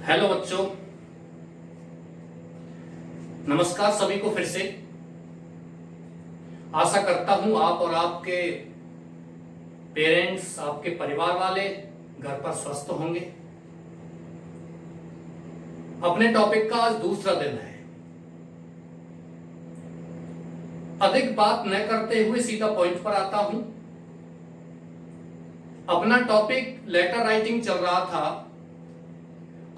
Hello बच्चों, नमस्कार सभी को फिर से। आशा करता हूं आप और आपके पेरेंट्स, आपके परिवार वाले घर पर स्वस्थ होंगे। अपने टॉपिक का आज दूसरा दिन है। अधिक बात न करते हुए सीधा पॉइंट पर आता हूं। अपना टॉपिक लेटर राइटिंग चल रहा था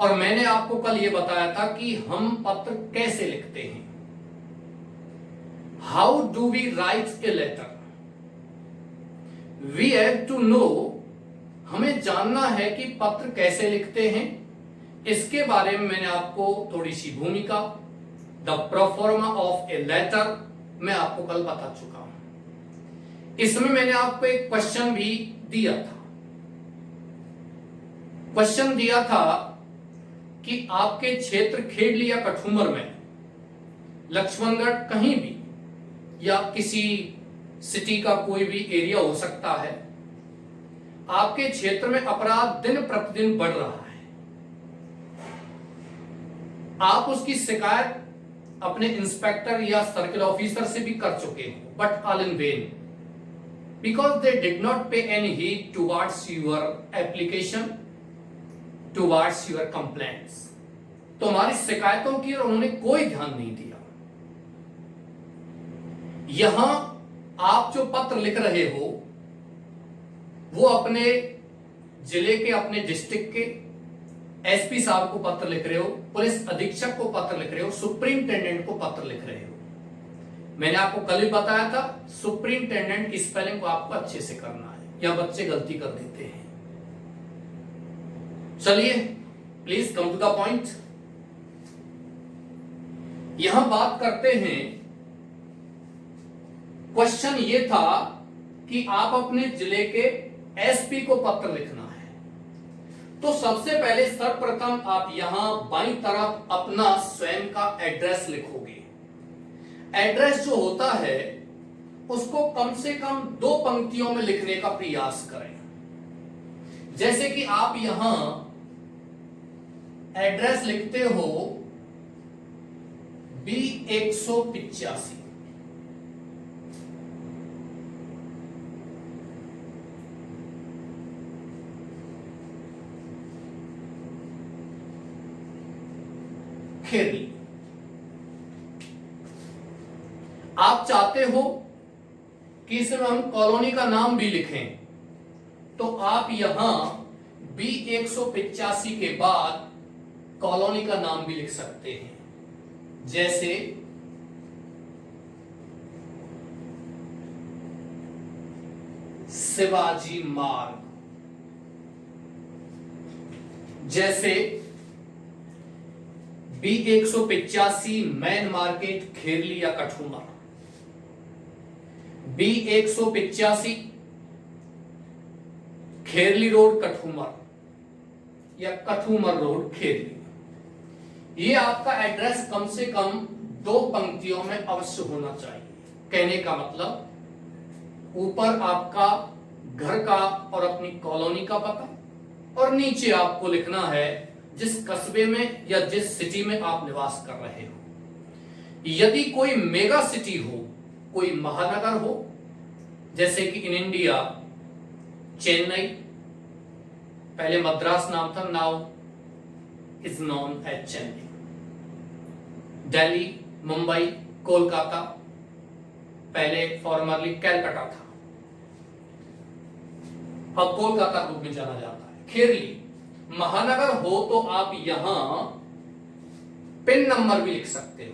और मैंने आपको कल यह बताया था कि हम पत्र कैसे लिखते हैं। How do we write a letter? We have to know, हमें जानना है कि पत्र कैसे लिखते हैं। इसके बारे में मैंने आपको थोड़ी सी भूमिका, the proforma of a letter, मैं आपको कल बता चुका हूं। इसमें मैंने आपको एक क्वेश्चन भी दिया था। क्वेश्चन दिया था कि आपके क्षेत्र खेड़ली या कठूमर में, लक्ष्मणगढ़ कहीं भी, या किसी सिटी का कोई भी एरिया हो सकता है, आपके क्षेत्र में अपराध दिन प्रतिदिन बढ़ रहा है। आप उसकी शिकायत अपने इंस्पेक्टर या सर्किल ऑफिसर से भी कर चुके हो, but all in vain, because they did not pay any heed towards your application, towards your complaints. तो हमारी शिकायतों की और उन्होंने कोई ध्यान नहीं दिया। यहां आप जो पत्र लिख रहे हो वो अपने जिले के, अपने डिस्ट्रिक्ट के एसपी साहब को पत्र लिख रहे हो, पुलिस अधीक्षक को पत्र लिख रहे हो, सुप्रिंटेंडेंट को पत्र लिख रहे हो। मैंने आपको कल भी बताया था, सुप्रिंटेंडेंट की स्पेलिंग को आपको अच्छे से करना है, या बच्चे गलती कर देते हैं। चलिए, please come to the point. यहां बात करते हैं, क्वेश्चन ये था कि आप अपने जिले के एसपी को पत्र लिखना है। तो सबसे पहले सर्वप्रथम आप यहां बाईं तरफ अपना स्वयं का एड्रेस लिखोगे। एड्रेस जो होता है उसको कम से कम 2 पंक्तियों में लिखने का प्रयास करें। जैसे कि आप यहां एड्रेस लिखते हो B185, खेरली। आप चाहते हो कि इसमें हम कॉलोनी का नाम भी लिखें, तो आप यहां B185 के बाद कॉलोनी का नाम भी लिख सकते हैं। जैसे शिवाजी मार्ग, जैसे B185 मैन मार्केट खेरली या कठूमर, B185 खेरली रोड कठूमर या कठूमर रोड खेरली। ये आपका एड्रेस कम से कम 2 पंक्तियों में अवश्य होना चाहिए। कहने का मतलब, ऊपर आपका घर का और अपनी कॉलोनी का पता, और नीचे आपको लिखना है जिस कस्बे में या जिस सिटी में आप निवास कर रहे हो। यदि कोई मेगा सिटी हो, कोई महानगर हो, जैसे कि इन इंडिया चेन्नई, पहले मद्रास नाम था, now is known as Chennai. Delhi, Mumbai, Kolkata, पहले फॉर्मरली कैलकाटा था, अब कोलकाता रूप में जाना जाता है। खेरली महानगर हो तो आप यहां पिन नंबर भी लिख सकते हो।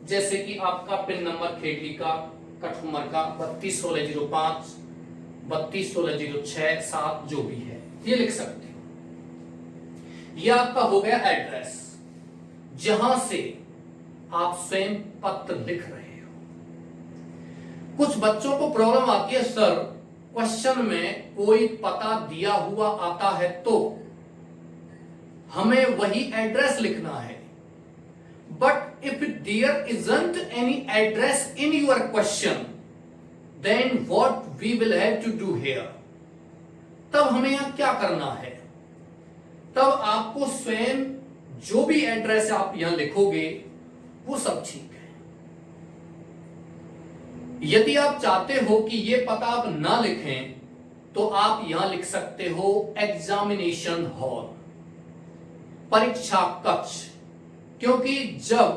जैसे कि आपका पिन नंबर खेरली का, कठूमर का 321605, 321606, 7 जो भी है, ये लिख सकते हो। यह आपका हो गया एड्रेस, जहां से आप स्वयं पत्र लिख रहे हो। कुछ बच्चों को प्रॉब्लम आती है, सर क्वेश्चन में कोई पता दिया हुआ आता है तो हमें वही एड्रेस लिखना है, but if there isn't any address in your question, then what we will have to do here. तब हमें यहां क्या करना है? तब आपको स्वयं जो भी एड्रेस आप यहां लिखोगे वो सब ठीक है। यदि आप चाहते हो कि ये पता आप ना लिखें तो आप यहां लिख सकते हो एग्जामिनेशन हॉल, परीक्षा कक्ष, क्योंकि जब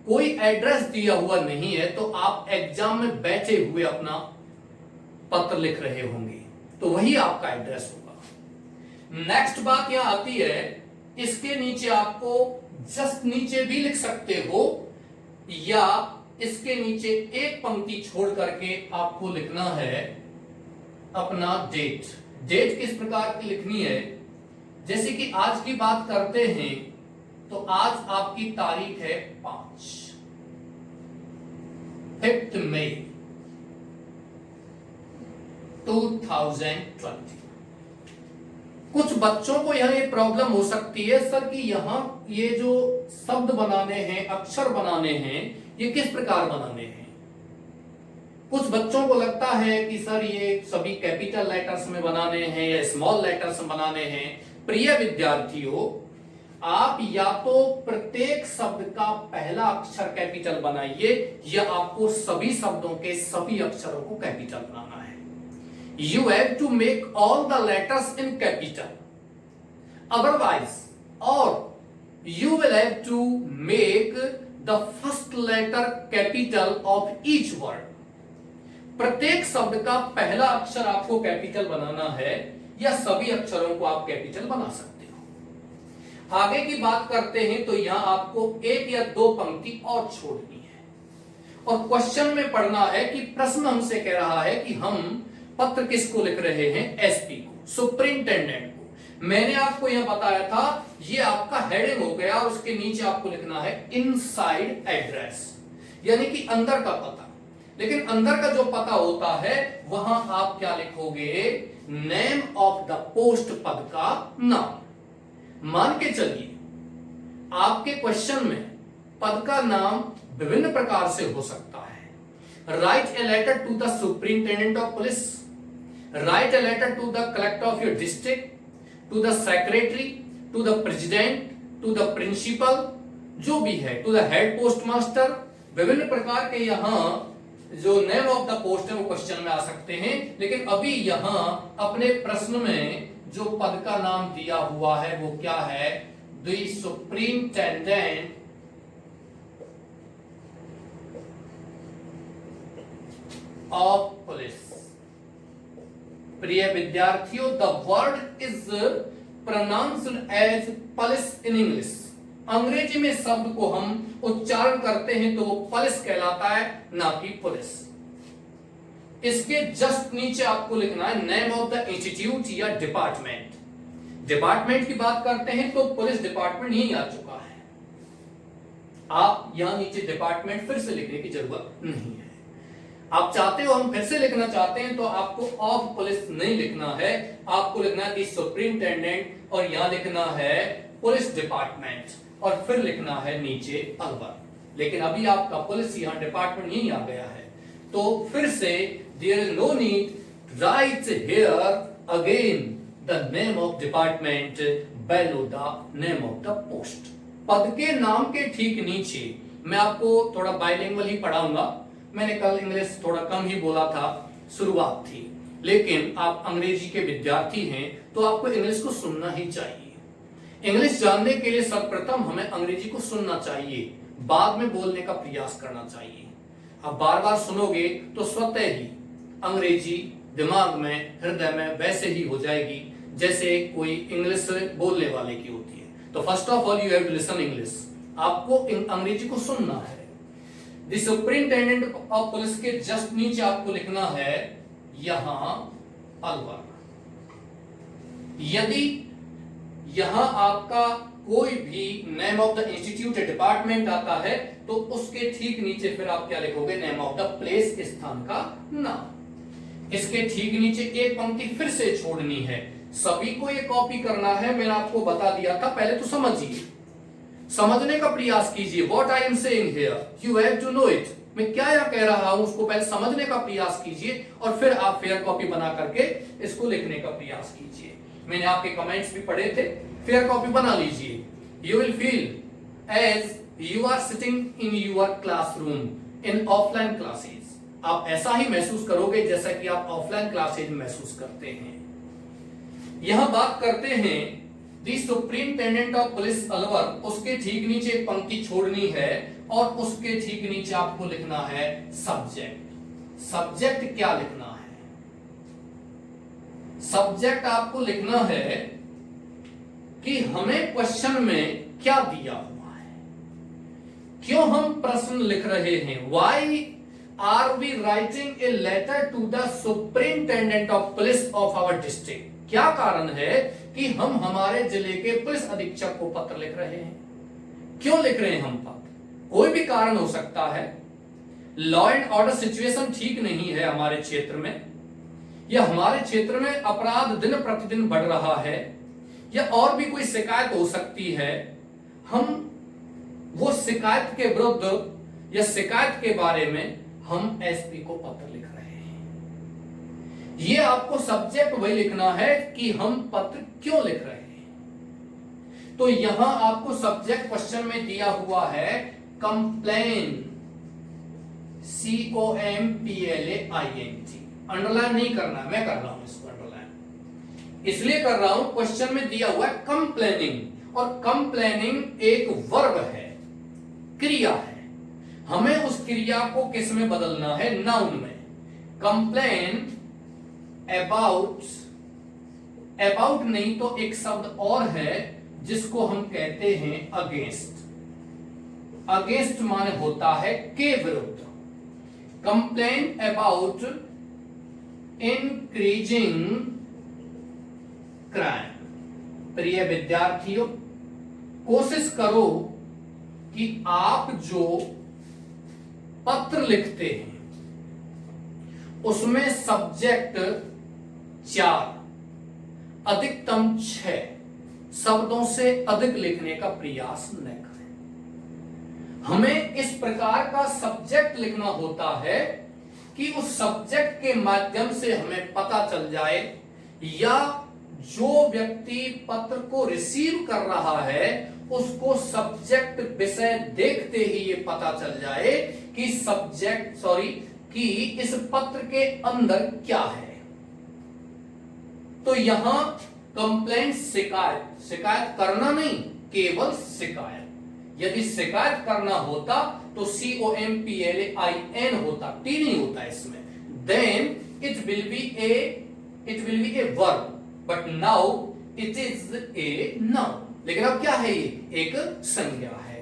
कोई एड्रेस दिया हुआ नहीं है तो आप एग्जाम में बैठे हुए अपना पत्र लिख रहे होंगे, तो वही आपका एड्रेस होगा। नेक्स्ट बात यहां आती है, इसके नीचे आपको जस्ट नीचे भी लिख सकते हो या इसके नीचे एक पंक्ति छोड़ करके आपको लिखना है अपना डेट। डेट किस प्रकार की लिखनी है, जैसे कि आज की बात करते हैं तो आज आपकी तारीख है 5 मई 2020। कुछ बच्चों को यहां ये प्रॉब्लम हो सकती है सर कि यहां ये जो शब्द बनाने हैं, अक्षर बनाने हैं, ये किस प्रकार बनाने हैं। कुछ बच्चों को लगता है कि सर ये सभी कैपिटल लेटर्स में बनाने हैं या स्मॉल लेटर्स में बनाने हैं। प्रिय विद्यार्थियों, आप या तो प्रत्येक शब्द का पहला अक्षर कैपिटल बनाइए या आपको सभी शब्दों के सभी अक्षरों को कैपिटल बनाना है। You have to make all the letters in capital. Otherwise, or you will have to make the first letter capital of each word. प्रत्येक शब्द का पहला अक्षर आपको कैपिटल बनाना है या सभी अक्षरों को आप कैपिटल बना सकते हो। आगे की बात करते हैं तो यहां आपको एक या दो पंक्ति और छोड़नी है और क्वेश्चन में पढ़ना है कि प्रश्न हमसे कह रहा है कि हम पत्र किसको लिख रहे हैं, एसपी को, सुपरिंटेंडेंट को। मैंने आपको यह बताया था ये आपका हेडिंग हो गया और उसके नीचे आपको लिखना है इनसाइड एड्रेस, यानी कि अंदर का पता। लेकिन अंदर का जो पता होता है वहां आप क्या लिखोगे, नेम ऑफ द पोस्ट, पद का नाम। मान के चलिए आपके क्वेश्चन में पद का नाम विभिन्न प्रकार से हो सकता है। Write a letter to the superintendent of police, write a letter to the collector of your district, to the secretary, to the president, to the principal, जो भी है, to the head postmaster. विभिन्न प्रकार के यहां जो name of the post है वो क्वेश्चन में आ सकते हैं। लेकिन अभी यहां अपने प्रश्न में जो पद का नाम दिया हुआ है वो क्या है, द सुपरिंटेंडेंट ऑफ पुलिस। प्रिय विद्यार्थियों, the word is pronounced as police in English. अंग्रेजी में शब्द को हम उच्चारण करते हैं तो वो पुलिस कहलाता है, ना कि पुलिस। इसके जस्ट नीचे आपको लिखना है नेम ऑफ द इंस्टीट्यूट या डिपार्टमेंट। डिपार्टमेंट की बात करते हैं तो पुलिस डिपार्टमेंट ही आ चुका है, आप यहां नीचे डिपार्टमेंट फिर से लिखने की जरूरत नहीं है। आप चाहते हो हम फिर से लिखना चाहते हैं तो आपको ऑफ पुलिस नहीं लिखना है, आपको लिखना है सुपरिंटेंडेंट और यहां लिखना है पुलिस डिपार्टमेंट और फिर लिखना है नीचे अलवर। लेकिन अभी आपका पुलिस यहां डिपार्टमेंट यही आ गया है, तो फिर से there is no need write here again the name of department below the name of the post। पद के नाम के ठीक नीचे मैं आपको थोड़ा बाइलिंगुअल ही पढ़ाऊंगा। मैंने कल इंग्लिश थोड़ा कम ही बोला था, शुरुआत थी, लेकिन आप अंग्रेजी के विद्यार्थी हैं तो आपको इंग्लिश को सुनना ही चाहिए। इंग्लिश जानने के लिए सर्वप्रथम हमें अंग्रेजी को सुनना चाहिए, बाद में बोलने का प्रयास करना चाहिए। आप बार बार सुनोगे तो स्वतः ही अंग्रेजी दिमाग में, हृदय में वैसे ही हो जाएगी जैसे कोई इंग्लिश बोलने वाले की होती है। तो first of all you have to listen English, आपको अंग्रेजी को सुनना है। द सुपरिंटेंडेंट ऑफ पुलिस के जस्ट नीचे आपको लिखना है यहां अलवर। यदि यहां आपका कोई भी name of the institute department आता है तो उसके ठीक नीचे फिर आप क्या लिखोगे, नेम ऑफ द प्लेस, स्थान का नाम। इसके ठीक नीचे एक पंक्ति फिर से छोड़नी है। सभी को ये कॉपी करना है, मैंने आपको बता दिया था, पहले तो समझिए, समझने का प्रयास कीजिए। What I am saying here you have to know it. मैं क्या कह रहा हूं उसको पहले समझने का प्रयास कीजिए और फिर आप फेयर कॉपी बना करके इसको लिखने का प्रयास कीजिए। मैंने आपके कमेंट्स भी पढ़े थे, फेयर कॉपी बना लीजिए। you will feel as you are sitting in your classroom in offline classes. आप ऐसा ही महसूस करोगे जैसा कि आप ऑफलाइन क्लासेज में महसूस करते हैं। यहां बात करते हैं दी सुप्रिंटेंडेंट ऑफ पुलिस अलवर, उसके ठीक नीचे एक पंक्ति छोड़नी है और उसके ठीक नीचे आपको लिखना है सब्जेक्ट। सब्जेक्ट क्या लिखना है? सब्जेक्ट आपको लिखना है कि हमें क्वेश्चन में क्या दिया हुआ है, क्यों हम प्रश्न लिख रहे हैं। Why are we writing a letter to the superintendent of police of our district? क्या कारण है कि हम हमारे जिले के पुलिस अधीक्षक को पत्र लिख रहे हैं? क्यों लिख रहे हैं हम पत्र? कोई भी कारण हो सकता है। लॉ एंड ऑर्डर सिचुएशन ठीक नहीं है हमारे क्षेत्र में, या हमारे क्षेत्र में अपराध दिन प्रतिदिन बढ़ रहा है, या और भी कोई शिकायत हो सकती है। हम वो शिकायत के विरुद्ध या शिकायत के बारे में हम एसपी को पत्र लिख रहे हैं। ये आपको सब्जेक्ट वही लिखना है कि हम पत्र क्यों लिख रहे हैं। तो यहां आपको सब्जेक्ट क्वेश्चन में दिया हुआ है कंप्लेन, COMPLAINT। अंडरलाइन नहीं करना, मैं कर रहा हूं इसको अंडरलाइन, इसलिए कर रहा हूं क्वेश्चन में दिया हुआ है कंप्लेनिंग, और कंप्लेनिंग एक वर्ब है, क्रिया है। हमें उस क्रिया को किस में बदलना है? नाउन में। कंप्लेन अबाउट, अबाउट नहीं तो एक शब्द और है जिसको हम कहते हैं अगेंस्ट। अगेंस्ट माने होता है के विरुद्ध। Complain about increasing crime. प्रिय विद्यार्थियों, कोशिश करो कि आप जो पत्र लिखते हैं उसमें सब्जेक्ट 4, अधिकतम 6 शब्दों से अधिक लिखने का प्रयास न करें। हमें इस प्रकार का सब्जेक्ट लिखना होता है कि उस सब्जेक्ट के माध्यम से हमें पता चल जाए, या जो व्यक्ति पत्र को रिसीव कर रहा है उसको सब्जेक्ट विषय देखते ही ये पता चल जाए कि कि इस पत्र के अंदर क्या है। तो यहां कंप्लेंट शिकायत, शिकायत करना नहीं, केवल शिकायत। यदि शिकायत करना होता तो COMPLAIN होता, टी नहीं होता इसमें। Then it will be a verb, but now it is a noun. लेकिन अब क्या है? ये एक संज्ञा है।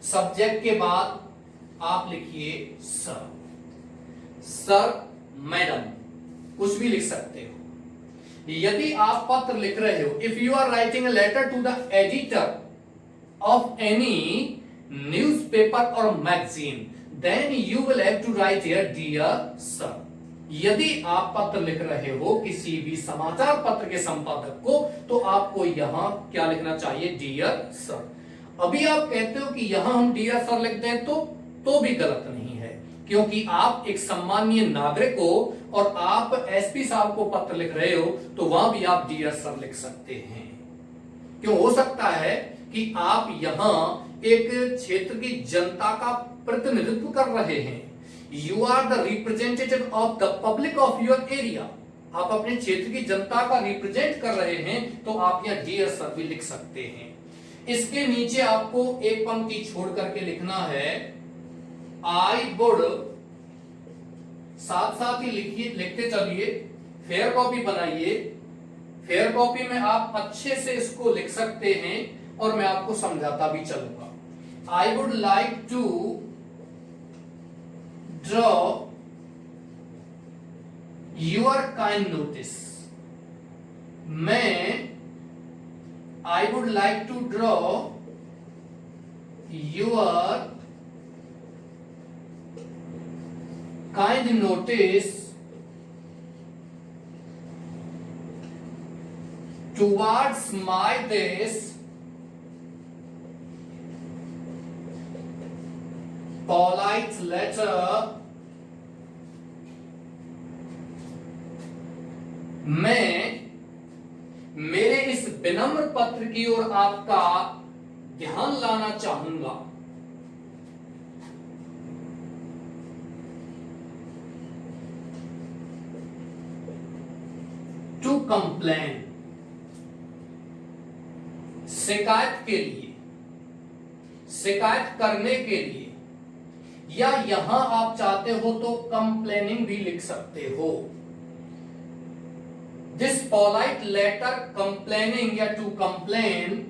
सब्जेक्ट के बाद आप लिखिए सर, सर, मैडम, कुछ भी लिख सकते हो। यदि आप पत्र लिख रहे हो, if you are writing a letter to the editor of any newspaper और magazine, then you will have to write here dear sir. यदि आप पत्र लिख रहे हो किसी भी समाचार पत्र के संपादक को, तो आपको यहां क्या लिखना चाहिए? Dear sir. अभी आप कहते हो कि यहां हम डियर सर लिखते हैं तो भी गलत नहीं है, क्योंकि आप एक सम्मानीय नागरिक हो और आप एसपी साहब को पत्र लिख रहे हो, तो वहां भी आप डियर सर लिख सकते हैं। क्यों? हो सकता है कि आप यहां एक क्षेत्र की जनता का प्रतिनिधित्व कर रहे हैं। You are the representative of the public of your area. आप अपने क्षेत्र की जनता का रिप्रेजेंट कर रहे हैं, तो आप यहाँ डियर सर भी लिख सकते हैं। इसके नीचे आपको एक पंक्ति छोड़ करके लिखना है आई वुड, साथ साथ ही लिखिए, लिखते चलिए, फेयर कॉपी बनाइए। फेयर कॉपी में आप अच्छे से इसको लिख सकते हैं और मैं आपको समझाता भी चलूंगा। I would like to draw your kind notice. I would like to draw your kind notice towards my this polite letter मैं मेरे इस विनम्र पत्र की ओर आपका ध्यान लाना चाहूंगा टू कंप्लेन, शिकायत के लिए, शिकायत करने के लिए, या यहां आप चाहते हो तो कंप्लेनिंग भी लिख सकते हो। दिस पोलाइट लेटर कंप्लेनिंग या to complain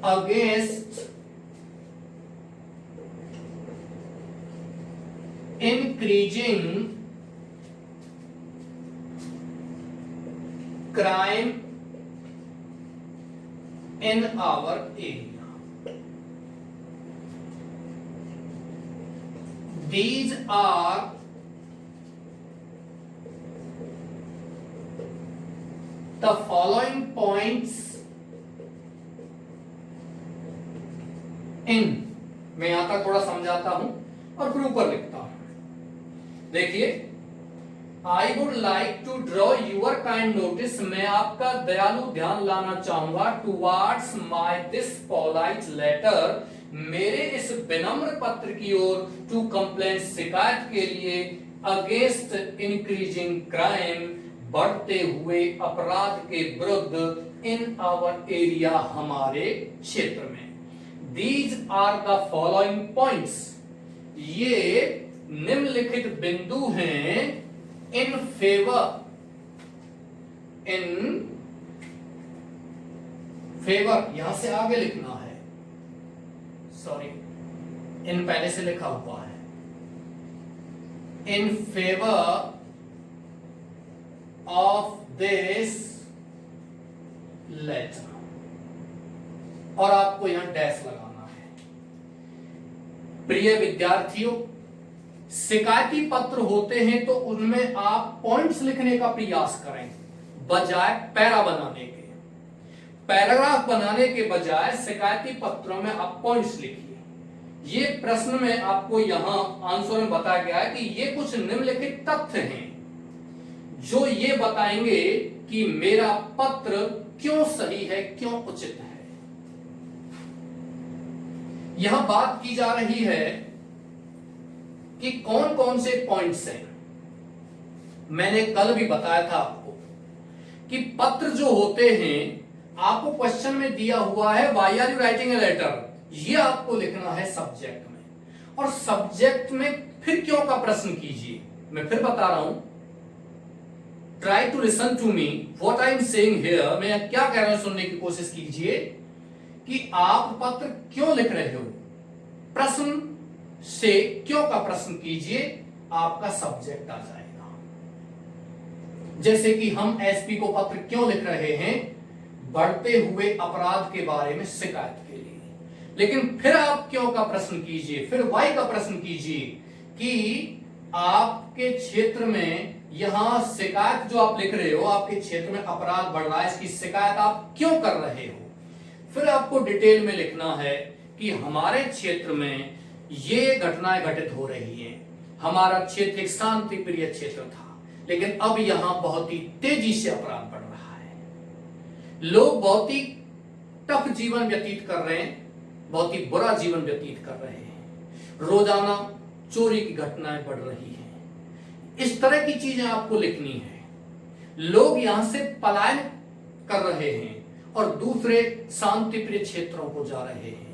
against increasing crime in our area. These are the following points in, मैं यहां तक थोड़ा समझाता हूं और फिर ऊपर लिखता हूं। देखिए, I would like to draw your kind notice, मैं आपका दयालु ध्यान लाना चाहूंगा towards my this polite letter, मेरे इस विनम्र पत्र की ओर, to complain शिकायत के लिए, against increasing crime बढ़ते हुए अपराध के विरुद्ध in our area हमारे क्षेत्र में। These are the following points, ये निम्नलिखित बिंदु हैं in favor, in favor यहां से आगे लिखना है, सॉरी इन पहले से लिखा हुआ है, in favor of this letter, और आपको यहां डैश लगाना है। प्रिय विद्यार्थियों, शिकायती पत्र होते हैं तो उनमें आप पॉइंट्स लिखने का प्रयास करें बजाय पैरा बनाने के। पैराग्राफ बनाने के बजाय शिकायती पत्रों में आप पॉइंट्स लिखिए। ये प्रश्न में आपको यहां आंसर में बताया गया है कि ये कुछ निम्नलिखित तथ्य हैं जो ये बताएंगे कि मेरा पत्र क्यों सही है, क्यों उचित है। यहां बात की जा रही है कि कौन कौन से पॉइंट्स हैं। मैंने कल भी बताया था आपको कि पत्र जो होते हैं, आपको क्वेश्चन में दिया हुआ है why are you writing a letter, ये आपको लिखना है सब्जेक्ट में, और सब्जेक्ट में फिर क्यों का प्रश्न कीजिए। मैं फिर बता रहा हूं, try to listen to me what I am saying here, मैं क्या कह रहा हूं सुनने की कोशिश कीजिए कि आप पत्र क्यों लिख रहे हो, प्रश्न से क्यों का प्रश्न कीजिए, आपका सब्जेक्ट आ जाएगा। जैसे कि हम एसपी को पत्र क्यों लिख रहे हैं, बढ़ते हुए अपराध के बारे में शिकायत के लिए, लेकिन फिर आप क्यों का प्रश्न कीजिए, फिर वाई का प्रश्न कीजिए कि आपके क्षेत्र में यहां शिकायत जो आप लिख रहे हो, आपके क्षेत्र में अपराध बढ़ रहा है, इसकी शिकायत आप क्यों कर रहे हो। फिर आपको डिटेल में लिखना है कि हमारे क्षेत्र में ये घटनाएं घटित हो रही हैं। हमारा क्षेत्र एक शांति प्रिय क्षेत्र था, लेकिन अब यहां बहुत ही तेजी से अपराध बढ़ रहा है। लोग बहुत ही टफ जीवन व्यतीत कर रहे हैं, बहुत ही बुरा जीवन व्यतीत कर रहे हैं। रोजाना चोरी की घटनाएं बढ़ रही हैं। इस तरह की चीजें आपको लिखनी है। लोग यहां से पलायन कर रहे हैं और दूसरे शांति प्रिय क्षेत्रों को जा रहे हैं,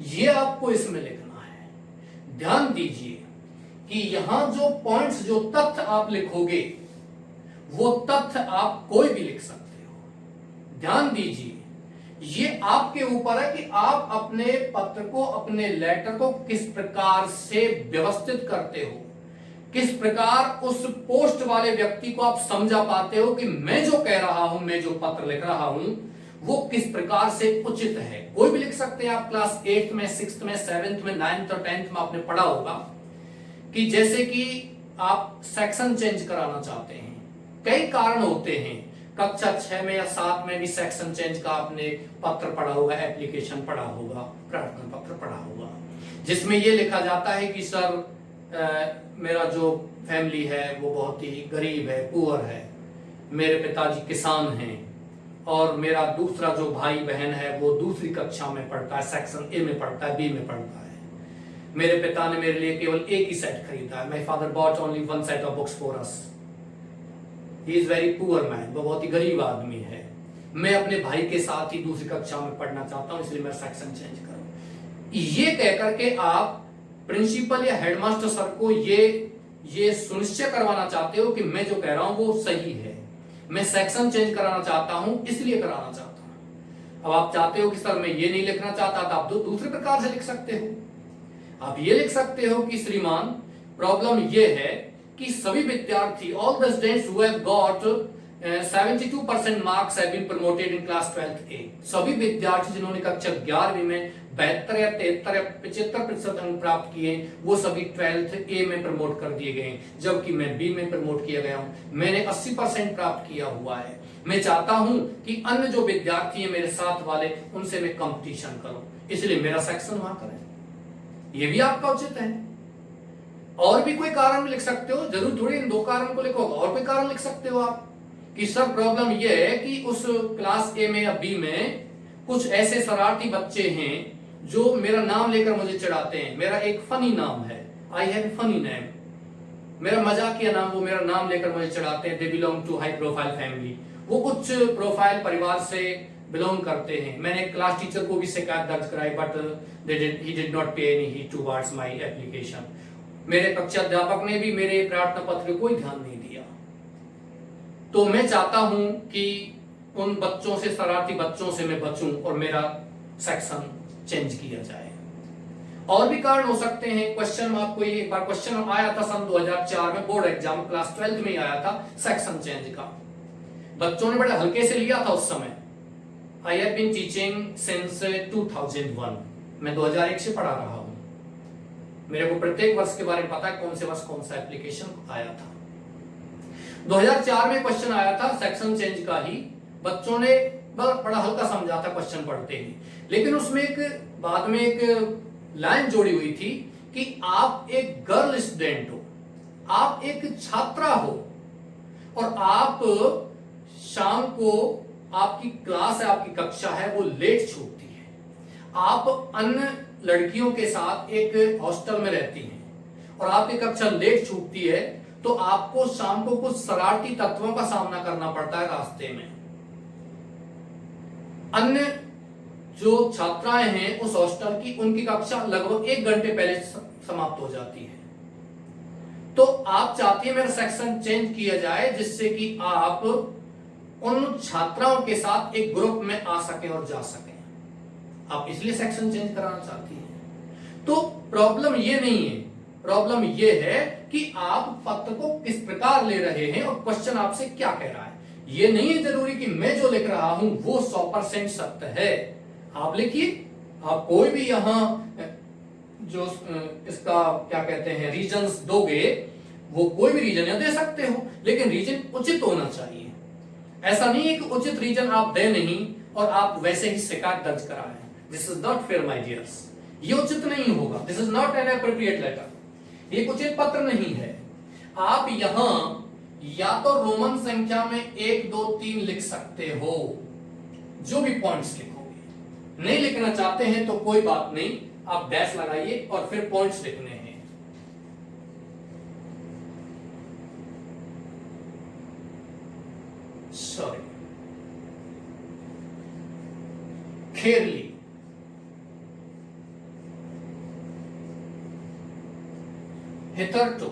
ये आपको इसमें लिखना है। ध्यान दीजिए कि यहां जो पॉइंट्स, जो तथ्य आप लिखोगे, वो तथ्य आप कोई भी लिख सकते हो। ध्यान दीजिए, ये आपके ऊपर है कि आप अपने पत्र को, अपने लेटर को किस प्रकार से व्यवस्थित करते हो, किस प्रकार उस पोस्ट वाले व्यक्ति को आप समझा पाते हो कि मैं जो कह रहा हूं, मैं जो पत्र लिख रहा हूं, वो किस प्रकार से उचित है। कोई भी लिख सकते हैं। आप क्लास 8th में, 6th में, 7th में, 9th और 10th में आपने पढ़ा होगा कि जैसे कि आप सेक्शन चेंज कराना चाहते हैं, कई कारण होते हैं। कक्षा 6 में या 7 में भी सेक्शन चेंज का आपने पत्र पढ़ा होगा, एप्लीकेशन पढ़ा होगा, प्रार्थना पत्र पढ़ा होगा, जिसमें यह लिखा जाता है कि सर मेरा जो फैमिली है वो बहुत ही गरीब है, पुअर है, मेरे पिताजी किसान हैं और मेरा दूसरा जो भाई बहन है वो दूसरी कक्षा में पढ़ता है, सेक्शन ए में पढ़ता है, बी में पढ़ता है। मेरे पिता ने मेरे लिए केवल एक ही सेट खरीदा है। My father bought only one set of books for us. He is very poor man, वो बहुत ही गरीब आदमी है। मैं अपने भाई के साथ ही दूसरी कक्षा में पढ़ना चाहता हूं, इसलिए मैं सेक्शन चेंज करूं। ये कहकर के आप प्रिंसिपल या हेडमास्टर सर को ये सुनिश्चित करवाना चाहते हो कि मैं जो कह रहा हूं वो सही है, मैं सेक्शन चेंज कराना चाहता हूं, इसलिए कराना चाहता हूं। अब आप चाहते हो कि सर मैं ये नहीं लिखना चाहता, तो आप दूसरे प्रकार से लिख सकते हो। आप ये लिख सकते हो कि श्रीमान, प्रॉब्लम ये है कि सभी विद्यार्थी, all the students who have got 72% marks have been promoted in class 12th A. सभी विद्यार्थी जिन्होंने कक्षा 11वीं में 72 या 73 या 75% अंक प्राप्त किए, वो सभी 12th ए में प्रमोट कर दिए गए, जबकि मैं बी में प्रमोट किया गया हूं। मैंने 80% प्राप्त किया हुआ है। मैं चाहता हूं कि अन्य जो विद्यार्थी हैं मेरे साथ वाले, उनसे मैं कंपटीशन करूं, इसलिए मेरा सेक्शन वहां करें। ये भी आपका उचित है। और भी कोई कारण लिख सकते हो, जरूर थोड़ी इन दो कारण को लिखो, और कोई कारण लिख सकते हो आप कि सर प्रॉब्लम ये है कि उस क्लास ए में या बी में कुछ ऐसे शरारती बच्चे हैं जो मेरा नाम लेकर मुझे चिढ़ाते हैं। मेरा एक फनी नाम है, आई हैव फनी नेम, मेरा मजाकिया नाम, वो मेरा नाम लेकर मुझे चिढ़ाते हैं। They belong to high profile family, वो कुछ प्रोफाइल परिवार से बिलोंग करते हैं। मैंने क्लास टीचर को भी शिकायत दर्ज कराई, but he did not pay any heed towards my application. मेरे कक्षा अध्यापक ने भी मेरे प्रार्थना पत्र को कोई ध्यान नहीं दिया। तो मैं चाहता हूं कि उन बच्चों से, शरारती बच्चों से मैं बचूं और मेरा सेक्शन चेंज किया जाए। और भी कारण हो सकते हैं। क्वेश्चन में आपको एक बार क्वेश्चन आया था सन 2004 में, बोर्ड एग्जाम क्लास 12th में ही आया था, सेक्शन चेंज का। बच्चों ने बड़े हल्के से लिया था उस समय। I have been teaching since 2001. मैं 2001 से पढ़ा रहा हूं। मेरे को प्रत्येक वर्ष के बारे में पता है, कौन से वर्ष कौन सा एप्लीकेशन आया था। 2004 में क्वेश्चन आया था सेक्शन चेंज का ही। बच्चों ने बड़ा हल्का समझा था क्वेश्चन पढ़ते ही, लेकिन उसमें एक बाद में एक लाइन जोड़ी हुई थी कि आप एक गर्ल स्टूडेंट हो, आप एक छात्रा हो, और आप शाम को आपकी क्लास है, आपकी कक्षा है, वो लेट छूटती है। आप अन्य लड़कियों के साथ एक हॉस्टल में रहती हैं और आपकी कक्षा लेट छूटती है, तो आपको शाम को कुछ शरारती तत्वों का सामना करना पड़ता है रास्ते में। अन्य जो छात्राएं हैं उस हॉस्टल की, उनकी कक्षा लगभग 1 घंटे पहले समाप्त हो जाती है। तो आप चाहती हैं मेरा सेक्शन चेंज किया जाए, जिससे कि आप उन छात्राओं के साथ एक ग्रुप में आ सके और जा सके। आप इसलिए सेक्शन चेंज कराना चाहती हैं। तो प्रॉब्लम ये नहीं है, प्रॉब्लम ये है कि आप पत्र को किस प्रकार ले रहे हैं और क्वेश्चन आपसे क्या कह रहा है। ये नहीं है जरूरी कि मैं जो लिख रहा हूं वो 100% सत्य है। आप लिखिए, आप कोई भी यहां जो इसका क्या कहते हैं रीजंस दोगे, वो कोई भी रीजन यहां दे सकते हो, लेकिन रीजन उचित होना चाहिए। ऐसा नहीं है कि उचित रीजन आप दे नहीं और आप वैसे ही शिकायत दर्ज कराएं। This is not fair my dears, ये उचित नहीं होगा। This is not an appropriate letter, ये उचित पत्र नहीं है। आप यहां या तो रोमन संख्या में 1 2 3 लिख सकते हो, जो भी पॉइंट्स लिखोगे। नहीं लिखना चाहते हैं तो कोई बात नहीं, आप डैश लगाइए और फिर पॉइंट्स लिखने हैं। Sorry, clearly hitherto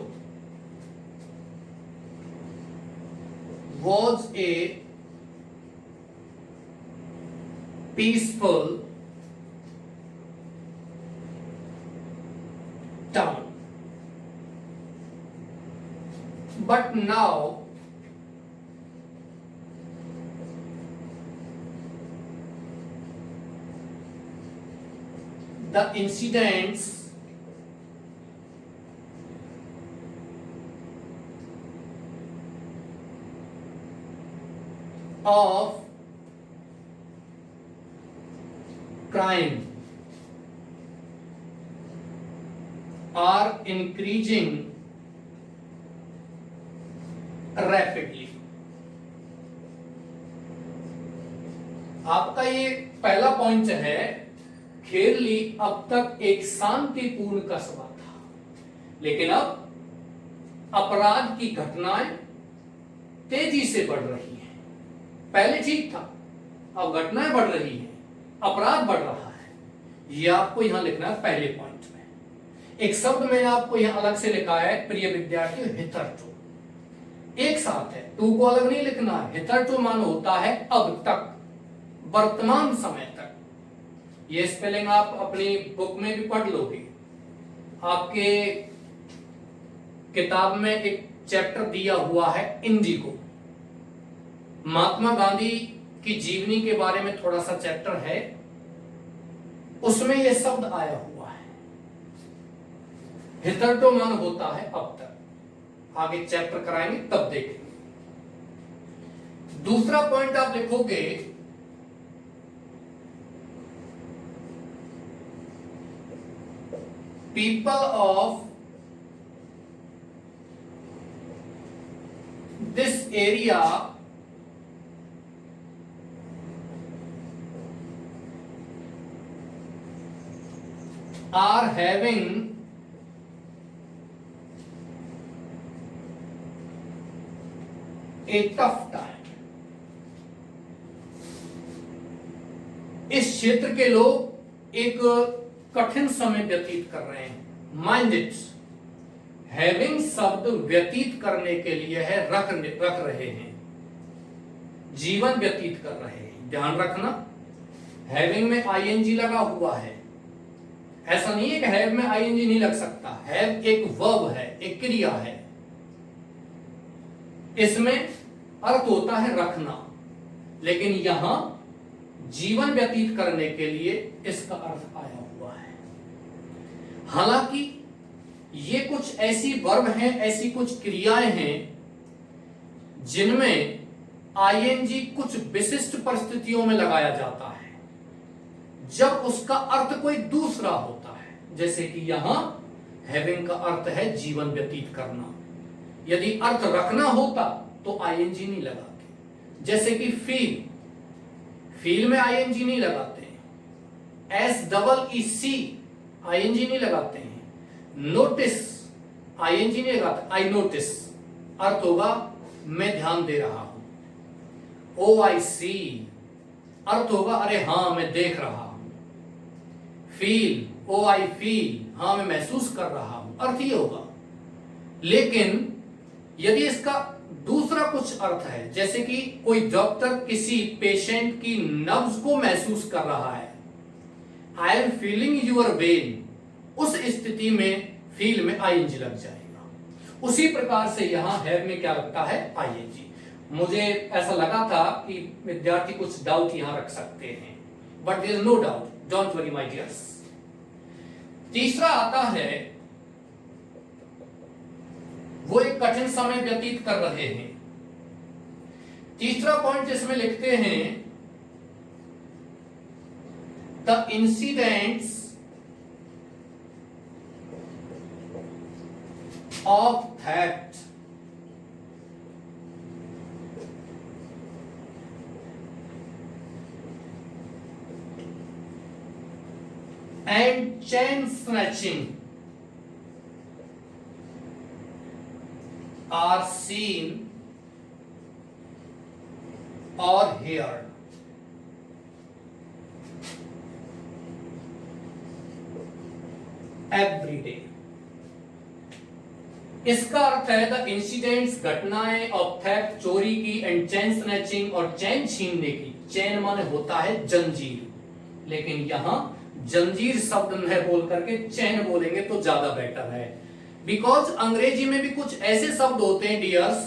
was a peaceful town, but now the incidents of crime are increasing rapidly. आपका ये पहला पॉइंट है, खेरली अब तक एक शांतिपूर्ण कस्बा था, लेकिन अब अपराध की घटनाएं तेजी से बढ़ रही हैं। पहले ठीक था, अब घटनाएं बढ़ रही हैं, अपराध बढ़ रहा है। यह आपको यहां लिखना है पहले पॉइंट में। एक शब्द मैंने आपको यहां अलग से लिखा है, प्रिय विद्यार्थियों, हितरटू एक साथ है, टू को अलग नहीं लिखना है। हितरटू मान होता है अब तक, वर्तमान समय तक। ये स्पेलिंग आप अपनी बुक में भी पढ़ लोगे। आपके किताब में एक चैप्टर दिया हुआ है इंडिगो, महात्मा गांधी की जीवनी के बारे में थोड़ा सा चैप्टर है, उसमें यह शब्द आया हुआ है। हितरटू मन होता है अब तक। आगे चैप्टर कराएंगे तब देखेंगे। दूसरा पॉइंट आप लिखोगे, people of this area are having a tough time। इस क्षेत्र के लोग एक कठिन समय व्यतीत कर रहे हैं। माइंडेड, हैविंग शब्द व्यतीत करने के लिए है, रख रहे हैं, जीवन व्यतीत कर रहे हैं। ध्यान रखना, हैविंग में आईएनजी लगा हुआ है। ऐसा नहीं है कि हैव में आईएनजी नहीं लग सकता। हैव एक वर्ब है, एक क्रिया है, इसमें अर्थ होता है रखना, लेकिन यहां जीवन व्यतीत करने के लिए इसका अर्थ आया हुआ है। हालांकि ये कुछ ऐसी वर्ब हैं, ऐसी कुछ क्रियाएं हैं जिनमें आईएनजी कुछ विशिष्ट परिस्थितियों में लगाया जाता है, जब उसका अर्थ कोई दूसरा होता है। जैसे कि यहां हैविंग का अर्थ है जीवन व्यतीत करना। यदि अर्थ रखना होता तो आईएनजी नहीं लगाते। जैसे कि फील, फील में आईएनजी नहीं लगाते हैं। SEEC आईएनजी नहीं लगाते हैं। नोटिस आईएनजी नहीं लगाते। आई नोटिस अर्थ होगा मैं ध्यान दे रहा हूं। OIC अर्थ होगा अरे हां मैं देख रहा हूं। फील, OI फील, हां मैं महसूस कर रहा हूं, अर्थ ये होगा। लेकिन यदि इसका दूसरा कुछ अर्थ है, जैसे कि कोई डॉक्टर किसी पेशेंट की नब्ज को महसूस कर रहा है, I am feeling your vein, उस स्थिति में फील में आईएनजी लग जाएगा। उसी प्रकार से यहां हैव में क्या लगता है, आईएनजी। मुझे ऐसा लगा था कि विद्यार्थी कुछ डाउट यहां रख सकते हैं, but there is no doubt, don't worry my dears. तीसरा आता है, वो एक कठिन समय व्यतीत कर रहे हैं। तीसरा पॉइंट इसमें लिखते हैं, the incidents of theft and chain snatching are seen or heard। Every day। इसका अर्थ है द इंसिडेंट्स, घटनाएं, ऑफ थेफ्ट, चोरी की, एंड चैन स्नैचिंग, और चैन छीनने की। चैन माने होता है जंजीर, लेकिन यहां जंजीर शब्द न बोल करके चैन बोलेंगे तो ज्यादा बेटर है। बिकॉज अंग्रेजी में भी कुछ ऐसे शब्द होते हैं डियर्स,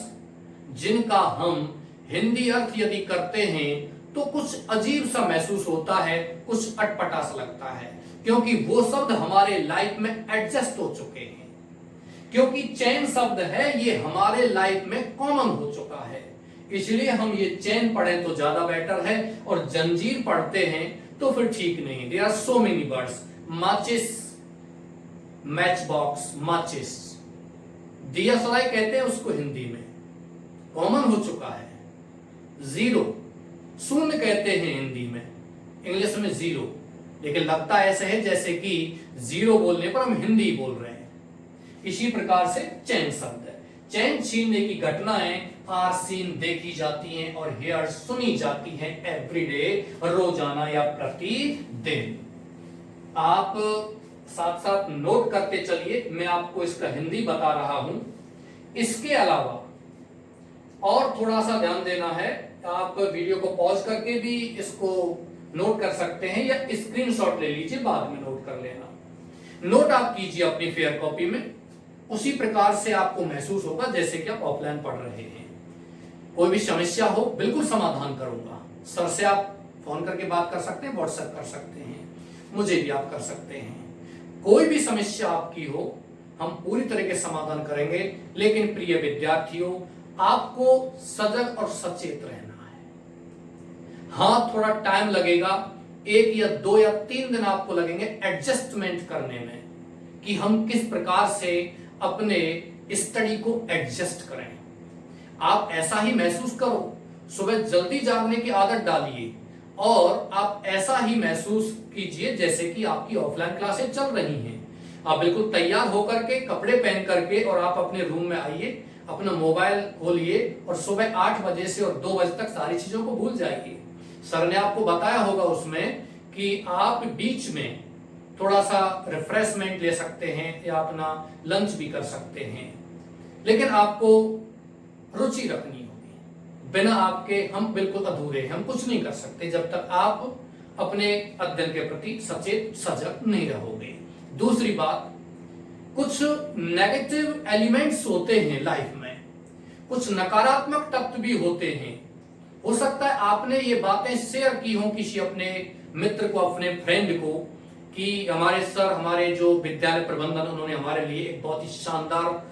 जिनका हम हिंदी अर्थ यदि करते हैं तो कुछ अजीब सा महसूस होता है, कुछ अटपटा सा लगता है, क्योंकि वो शब्द हमारे लाइफ में एडजस्ट हो चुके हैं। क्योंकि चैन शब्द है, ये हमारे लाइफ में कॉमन हो चुका है, इसलिए हम ये चैन पढ़ें तो ज्यादा बेटर है, और जंजीर पढ़ते हैं तो फिर ठीक नहीं। There are so many words, माचिस, मैच बॉक्स, माचिस, दिया सलाई कहते हैं उसको हिंदी में, कॉमन हो चुका है। जीरो, शून्य कहते हैं हिंदी में, इंग्लिश में जीरो, लेकिन लगता ऐसे है जैसे कि जीरो बोलने पर हम हिंदी बोल रहे हैं। इसी प्रकार से चैन शब्द है। चैन छीनने की घटनाएं आर सीन देखी जाती हैं और हेयर सुनी जाती हैं एवरीडे, रोजाना या प्रतिदिन। आप साथ साथ नोट करते चलिए, मैं आपको इसका हिंदी बता रहा हूं। इसके अलावा और थोड़ा सा ध्यान देना है, आप वीडियो को पॉज करके भी इसको नोट कर सकते हैं या स्क्रीनशॉट ले लीजिए, बाद में नोट कर लेना। नोट आप कीजिए अपनी फेयर कॉपी में, उसी प्रकार से आपको महसूस होगा जैसे कि आप ऑफलाइन पढ़ रहे हैं। कोई भी समस्या हो बिल्कुल समाधान करूंगा। सर से आप फोन करके बात कर सकते हैं, व्हाट्सएप कर सकते हैं, मुझे भी आप कर सकते हैं। कोई भी समस्या आपकी हो हम पूरी तरह के समाधान करेंगे। लेकिन प्रिय विद्यार्थियों, आपको सजग और सचेत रहना है। हाँ, थोड़ा टाइम लगेगा, 1 या 2 या 3 दिन आपको लगेंगे एडजस्टमेंट करने में कि हम किस प्रकार से अपने स्टडी को एडजस्ट करें। आप ऐसा ही महसूस करो, सुबह जल्दी जागने की आदत डालिए और आप ऐसा ही महसूस कीजिए जैसे कि आपकी ऑफलाइन क्लासें चल रही हैं। आप बिल्कुल तैयार होकर के, कपड़े पहन करके और आप अपने रूम में आइए, अपना मोबाइल खोलिए और सुबह 8 बजे से और 2 बजे तक सारी चीजों को भूल जाइए। सर ने आपको बताया होगा उसमें कि आप बीच में थोड़ा सा रिफ्रेशमेंट ले सकते हैं या अपना लंच भी कर सकते हैं, लेकिन आपको रुचि रखनी होगी। बिना आपके हम बिल्कुल अधूरे हैं, हम कुछ नहीं कर सकते जब तक आप अपने अध्ययन के प्रति सचेत सजग नहीं रहोगे। दूसरी बात, कुछ नेगेटिव एलिमेंट्स होते हैं लाइफ में, कुछ नकारात्मक तत्व भी होते हैं। हो सकता है आपने ये बातें शेयर की हो किसी अपने मित्र को, अपने फ्रेंड को, कि हमारे सर, हमारे जो विद्यालय प्रबंधन, उन्होंने हमारे लिए एक बहुत ही शानदार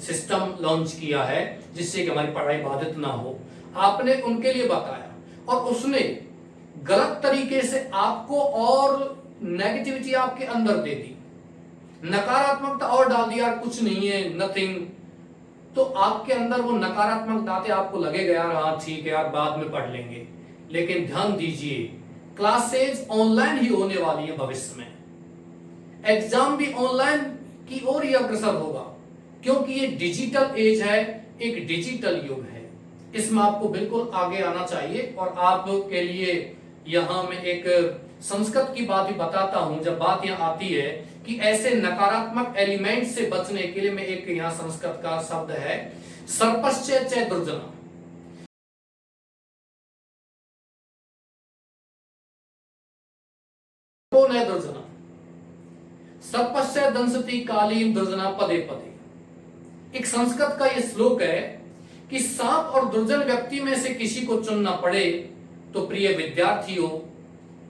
सिस्टम लॉन्च किया है जिससे कि हमारी पढ़ाई बाधित ना हो। आपने उनके लिए बताया और उसने गलत तरीके से आपको और नेगेटिविटी आपके अंदर दे दी, नकारात्मकता और डाल दिया, कुछ नहीं है, नथिंग। तो आपके अंदर वो नकारात्मक बातें आपको लगेगा यार हाँ ठीक है यार बाद में पढ़ लेंगे। लेकिन ध्यान दीजिए, क्लासेज ऑनलाइन ही होने वाली है भविष्य में, एग्जाम भी ऑनलाइन की ओर ही अग्रसर होगा, क्योंकि ये डिजिटल एज है, एक डिजिटल युग है। इसमें आपको बिल्कुल आगे आना चाहिए। और आपके लिए यहां मैं एक संस्कृत की बात भी बताता हूं। जब बात यहां आती है कि ऐसे नकारात्मक एलिमेंट से बचने के लिए, मैं एक यहां संस्कृत का शब्द है सर्पश्च च दुर्जना। कौन है दुर्जना? सर्पश्च दंसति कालीन दुर्जना पदे पदे। एक संस्कृत का यह श्लोक है कि सांप और दुर्जन व्यक्ति में से किसी को चुनना पड़े तो प्रिय विद्यार्थियों,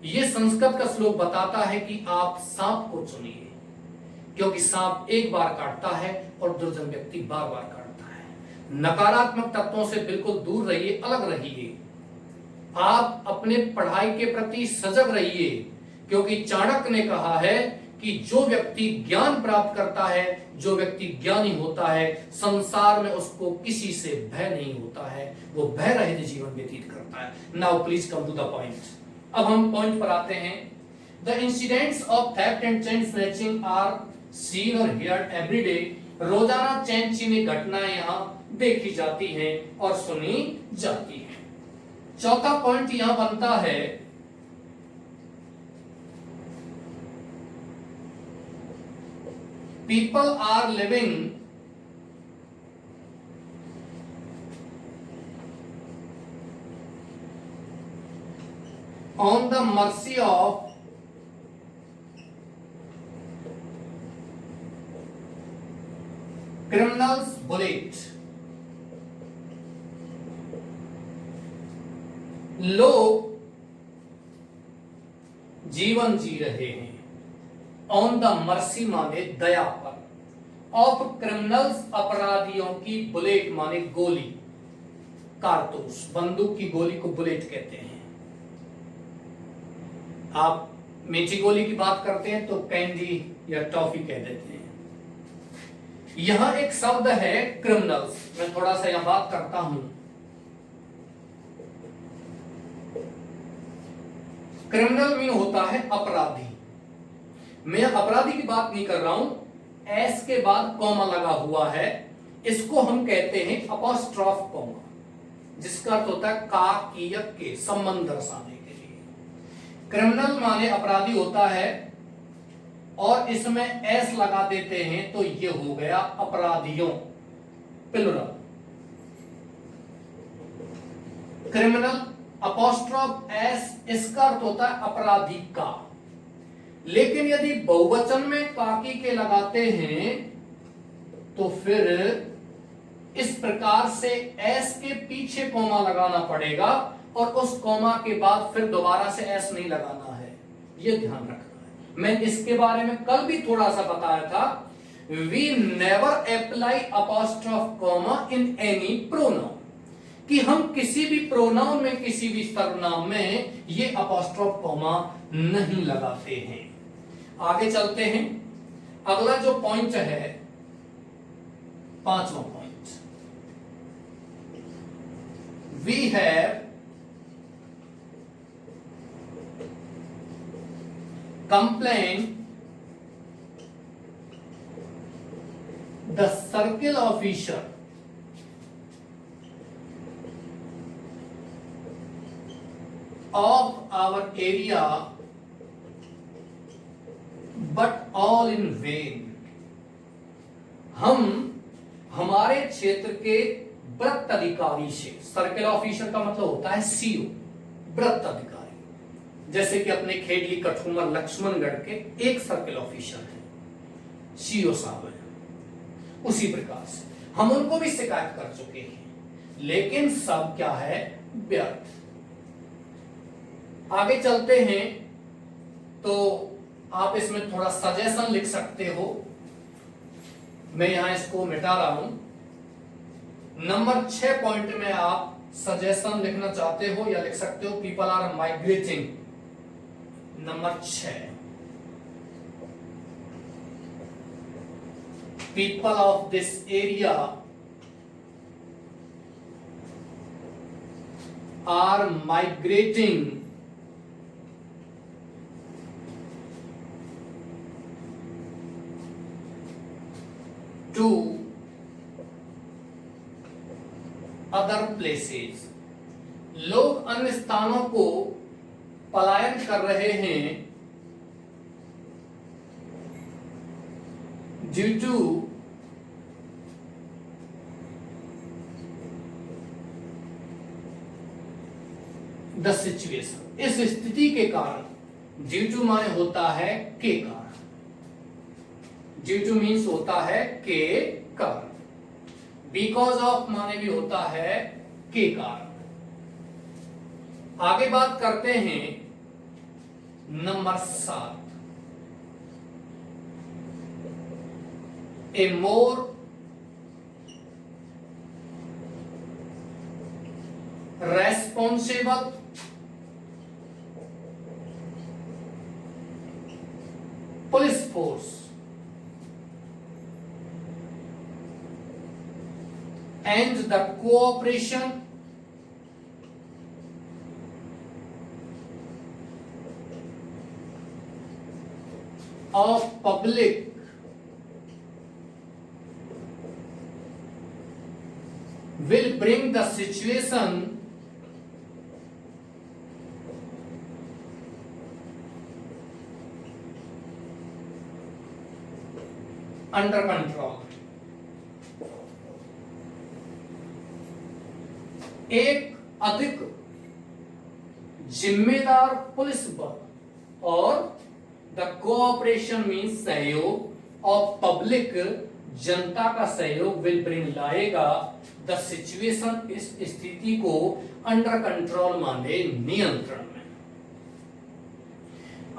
यह संस्कृत का श्लोक बताता है कि आप सांप को चुनिए, क्योंकि सांप एक बार काटता है और दुर्जन व्यक्ति बार बार काटता है। नकारात्मक तत्वों से बिल्कुल दूर रहिए, अलग रहिए। आप अपने पढ़ाई के प्रति सजग रहिए, क्योंकि चाणक्य ने कहा है कि जो व्यक्ति ज्ञान प्राप्त करता है, जो व्यक्ति ज्ञानी होता है, संसार में उसको किसी से भय नहीं होता है, वो भय रहित जीवन व्यतीत करता है। Now please come to the point. अब हम पॉइंट पर आते हैं। The incidents of theft and chain snatching are seen और हियर्ड एवरी डे। रोजाना चैन छीनने घटनाएं यहां देखी जाती हैं और सुनी जाती हैं। चौथा पॉइंट यहां बनता है, people are living on the mercy of criminals bullet। लोग जीवन जी रहे हैं ऑन द मर्सी माने दया पर, ऑफ क्रिमिनल्स अपराधियों की, बुलेट माने गोली, कारतूस, बंदूक की गोली को बुलेट कहते हैं। आप मीठी गोली की बात करते हैं तो कैंडी या टॉफी कह देते हैं। यहां एक शब्द है क्रिमिनल्स, मैं थोड़ा सा यहां बात करता हूं। क्रिमिनल मीन होता है अपराधी। मैं अपराधी की बात नहीं कर रहा हूं, एस के बाद कॉमा लगा हुआ है, इसको हम कहते हैं अपॉस्ट्रॉफ कॉमा, जिसका अर्थ होता है का की या के, संबंध दर्शाने के लिए। क्रिमिनल माने अपराधी होता है और इसमें एस लगा देते हैं तो ये हो गया अपराधियों, प्लुरल। क्रिमिनल अपॉस्ट्रॉफ एस, इसका अर्थ होता है अपराधी का। लेकिन यदि बहुवचन में काकी के लगाते हैं तो फिर इस प्रकार से एस के पीछे कॉमा लगाना पड़ेगा और उस कॉमा के बाद फिर दोबारा से एस नहीं लगाना है, यह ध्यान रखना है। मैं इसके बारे में कल भी थोड़ा सा बताया था। We never apply apostrophe comma in any pronoun, कि हम किसी भी प्रोनाउन में, किसी भी सर्वनाम में ये अपॉस्ट्रॉफ कॉमा नहीं लगाते हैं। आगे चलते हैं। अगला जो पॉइंट है, पांचवा point, we have complain the circle officer of our area, but all in vain। हम हमारे क्षेत्र के वृत्त अधिकारी से, सर्किल ऑफिसर का मतलब होता है सीओ, वृत्त अधिकारी, जैसे कि अपने खेडली कठुमर लक्ष्मणगढ़ के एक सर्किल ऑफिसर हैं, सीओ साहब हैं, उसी प्रकार से हम उनको भी शिकायत कर चुके हैं, लेकिन सब क्या है, व्यर्थ। आगे चलते हैं तो आप इसमें थोड़ा सजेशन लिख सकते हो, मैं यहां इसको मिटा रहा हूं। नंबर 6 पॉइंट में आप सजेशन लिखना चाहते हो या लिख सकते हो, people are migrating. Number 6, people of this area are migrating to other places। लोग अन्य स्थानों को पलायन कर रहे हैं due to the situation। इस स्थिति के कारण, due to माने होता है के कारण, ड्यू टू मीन्स होता है के कारण, बिकॉज ऑफ माने भी होता है के कारण। आगे बात करते हैं number 7, A more responsible police force and the cooperation of public will bring the situation under control। एक अधिक जिम्मेदार पुलिस बल और द कोऑपरेशन मीन्स सहयोग ऑफ पब्लिक, जनता का सहयोग, विल ब्रिंग लाएगा द सिचुएशन, इस स्थिति को, अंडर कंट्रोल माने नियंत्रण में।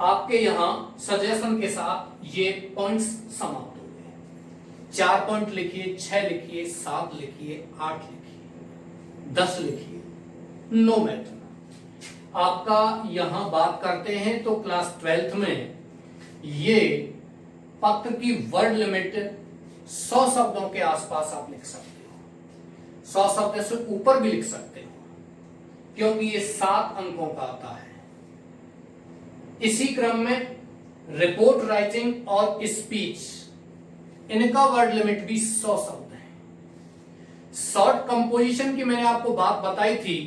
आपके यहां सजेशन के साथ ये पॉइंट्स समाप्त हो गए। 4 पॉइंट लिखिए, 6 लिखिए, 7 लिखिए, 8 लिखिए, 10 लिखिए, नो मैटर। आपका यहां बात करते हैं तो क्लास 12th में ये पत्र की वर्ड लिमिट 100 शब्दों के आसपास आप लिख सकते हो, 100 शब्द से ऊपर भी लिख सकते हो, क्योंकि ये 7 अंकों का आता है। इसी क्रम में रिपोर्ट राइटिंग और स्पीच, इनका वर्ड लिमिट भी 100 शब्द है। शॉर्ट कंपोजिशन की मैंने आपको बात बताई थी,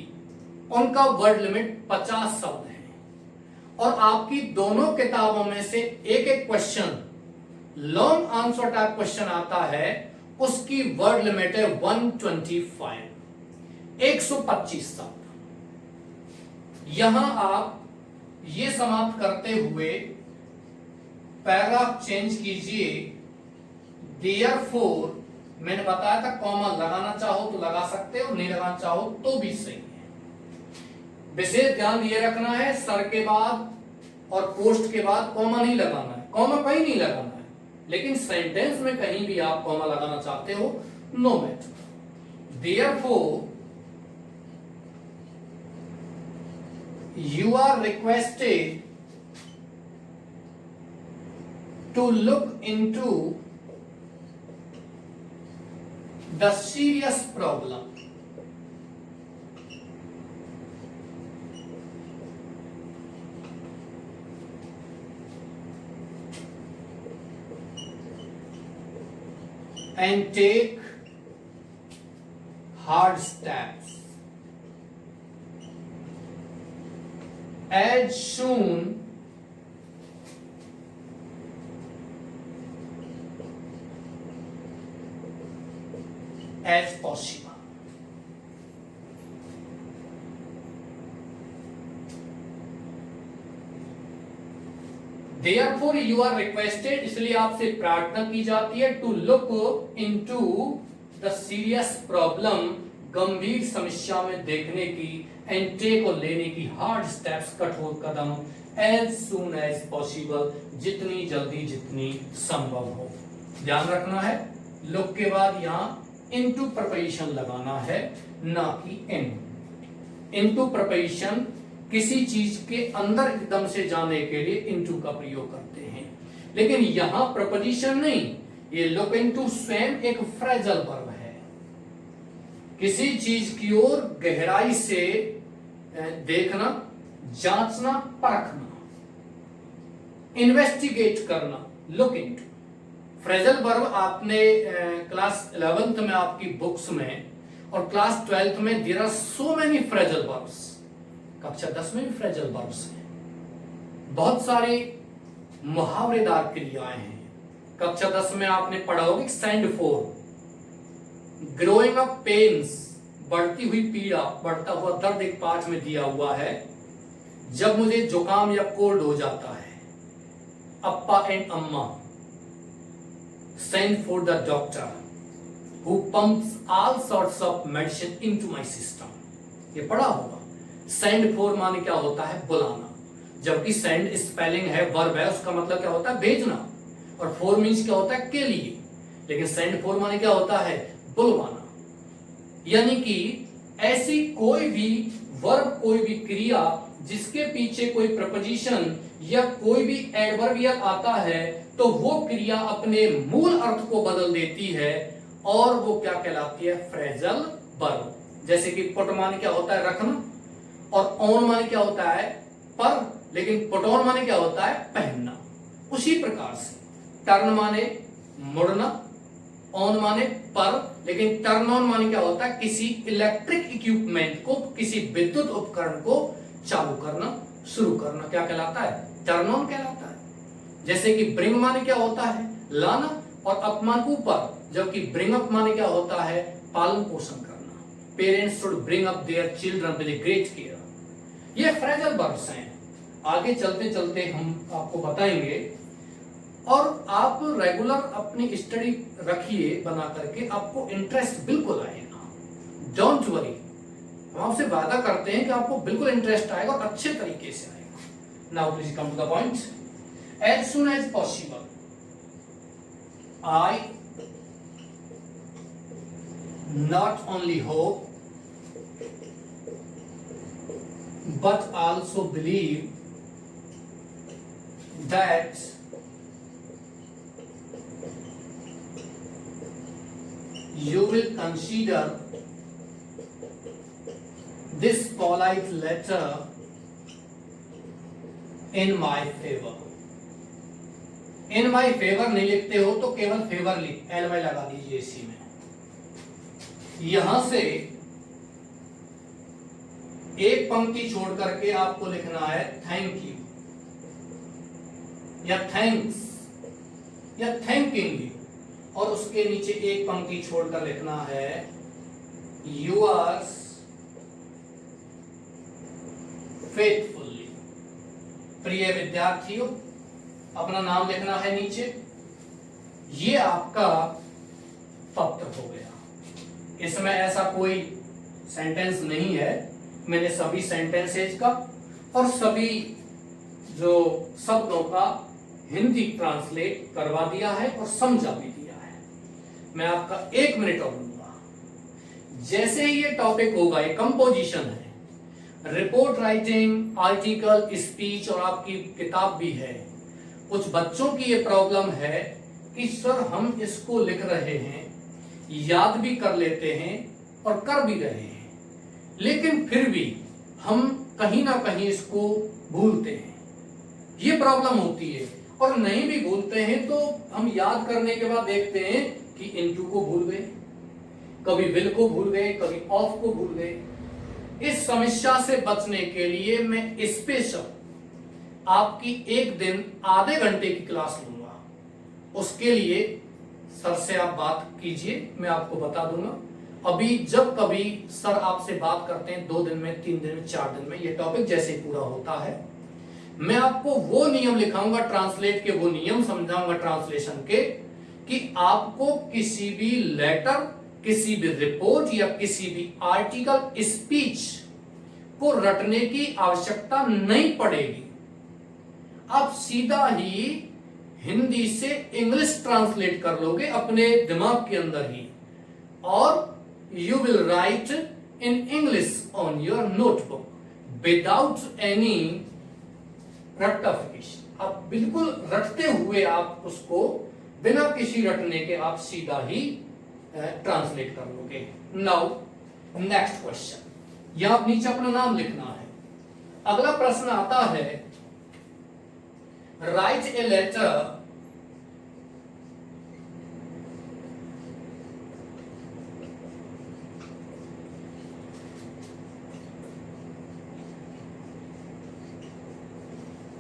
उनका वर्ड लिमिट 50 शब्द है। और आपकी दोनों किताबों में से एक एक question long answer type question आता है, उसकी वर्ड लिमिट है 125, 125 शब्द। यहां आप ये समाप्त करते हुए पैराग्राफ चेंज कीजिए। देयरफॉर, मैंने बताया था कॉमा लगाना चाहो तो लगा सकते हो, नहीं लगाना चाहो तो भी सही है। विशेष ध्यान ये रखना है, सर के बाद और पोस्ट के बाद कॉमा नहीं लगाना है, कॉमा कहीं नहीं लगाना है, लेकिन सेंटेंस में कहीं भी आप कॉमा लगाना चाहते हो, no matter. Therefore you are requested to look into the serious problem and take hard steps as soon as possible. Therefore you are requested, इसलिए आपसे प्रार्थना की जाती है, to look into the serious problem, गंभीर समस्या में देखने की, एंड टेक और लेने की हार्ड स्टेप्स, कठोर कदम, एज सून एज पॉसिबल, जितनी जल्दी जितनी संभव हो। ध्यान रखना है, लुक के बाद यहां इनटू प्रपोजिशन लगाना है, ना कि इन। इनटू प्रपोजिशन किसी चीज के अंदर एकदम से जाने के लिए इनटू का प्रयोग करते हैं, लेकिन यहां प्रपोजिशन नहीं, ये लुक इनटू स्वयं एक फ्रेजल वर्ब है। किसी चीज की ओर गहराई से देखना, जांचना, परखना, इन्वेस्टिगेट करना, लुक इनटू। फ्रेजल वर्ब आपने क्लास 11th में आपकी बुक्स में और क्लास 12th में there are so many phrasal verbs, कक्षा 10 में भी फ्रेजल वर्ब्स हैं, बहुत सारे मुहावरेदार क्रियाएं हैं। कक्षा 10 में आपने पढ़ा होगा send for, growing up pains, बढ़ती हुई पीड़ा, बढ़ता हुआ दर्द एक पाठ में दिया हुआ है। जब मुझे जुकाम या कोल्ड हो जाता है, Appa and Amma send for the doctor who pumps all sorts of medicine into my system, ये पढ़ा होगा। सेंड फॉर माने क्या होता है, बुलाना, जबकि सेंड स्पेलिंग है, वर्ब है, उसका मतलब क्या होता है, भेजना, और फॉर मीन्स क्या होता है, के लिए। लेकिन सेंड फॉर माने क्या होता है, बुलवाना। यानी कि ऐसी कोई भी वर्ब, कोई भी क्रिया जिसके पीछे कोई प्रपोजिशन या कोई भी एडवर्बियल आता है, तो वो क्रिया अपने मूल अर्थ को बदल देती है और वो क्या कहलाती है, फ्रेजल वर्ब। जैसे कि पुट माने क्या होता है, रखना, और ऑन माने क्या होता है, पर, लेकिन पुट ऑन माने क्या होता है, पहनना। उसी प्रकार से टर्न माने मुड़ना, ऑन माने पर, लेकिन टर्न ऑन माने क्या होता है, किसी इलेक्ट्रिक इक्विपमेंट को, किसी विद्युत उपकरण को चालू करना, शुरू करना, क्या कहलाता है, टर्न ऑन कहलाता है। जैसे कि ब्रिंग माने क्या होता है, लाना, और अप मान ऊपर, जबकि ब्रिंग अप माने क्या होता है, पालन पोषण करना। Parents should bring up their children with great care. ये फ्रेजल वर्ब्स हैं। आगे चलते चलते हम आपको बताएंगे, और आप रेगुलर अपनी स्टडी रखिए बना करके, आपको इंटरेस्ट बिल्कुल आएगा, डोंट वरी। हम आपसे वादा करते हैं कि आपको बिल्कुल इंटरेस्ट आएगा और अच्छे तरीके से आएगा। Now please come to the point. As soon as possible, I not only hope but also believe that you will consider this polite letter in my favour. In my favour नहीं लिखते हो तो केवल फेवर लिख LY लगा दीजिए इसी में। यहां से एक पंक्ति छोड़ करके आपको लिखना है थैंक यू या थैंक्स या थैंकिंग यू, और उसके नीचे एक पंक्ति छोड़कर लिखना है yours faithfully। प्रिय विद्यार्थियों, अपना नाम लिखना है नीचे। ये आपका पत्र हो गया। इसमें ऐसा कोई सेंटेंस नहीं है, मैंने सभी सेंटेंसेज का और सभी जो शब्दों का हिंदी ट्रांसलेट करवा दिया है और समझा भी दिया है। मैं आपका 1 मिनट और लूंगा। जैसे ही ये टॉपिक होगा, ये कंपोजिशन है, रिपोर्ट राइटिंग, आर्टिकल, स्पीच और आपकी किताब भी है। कुछ बच्चों की ये प्रॉब्लम है कि सर हम इसको लिख रहे हैं, याद भी कर लेते हैं और कर भी रहे हैं, लेकिन फिर भी हम कहीं ना कहीं इसको भूलते हैं। ये प्रॉब्लम होती है। और नहीं भी भूलते हैं तो हम याद करने के बाद देखते हैं कि इनटू को भूल गए, कभी विल को भूल गए, कभी ऑफ को भूल गए। इस समस्या से बचने के लिए मैं स्पेशल आपकी एक दिन आधे घंटे की क्लास लूंगा। उसके लिए सर से आप बात कीजिए, मैं आपको बता दूंगा। अभी जब कभी सर आपसे बात करते हैं 2 दिन में, 3 दिन में, 4 दिन में, ये टॉपिक जैसे पूरा होता है, मैं आपको वो नियम लिखाऊंगा, ट्रांसलेट के वो नियम समझाऊंगा ट्रांसलेशन के, कि आपको किसी भी लेटर, किसी भी रिपोर्ट या किसी भी आर्टिकल, स्पीच को रटने की आवश्यकता नहीं पड़ेगी। आप सीधा ही हिंदी से इंग्लिश ट्रांसलेट कर लोगे अपने दिमाग के अंदर ही, और you will write in English on your notebook without any rectification। आप बिल्कुल रटते हुए आप उसको बिना किसी रटने के आप सीधा ही ट्रांसलेट कर लोगे। नाउ नेक्स्ट क्वेश्चन, यहां आप नीचे अपना नाम लिखना है। अगला प्रश्न आता है, write a letter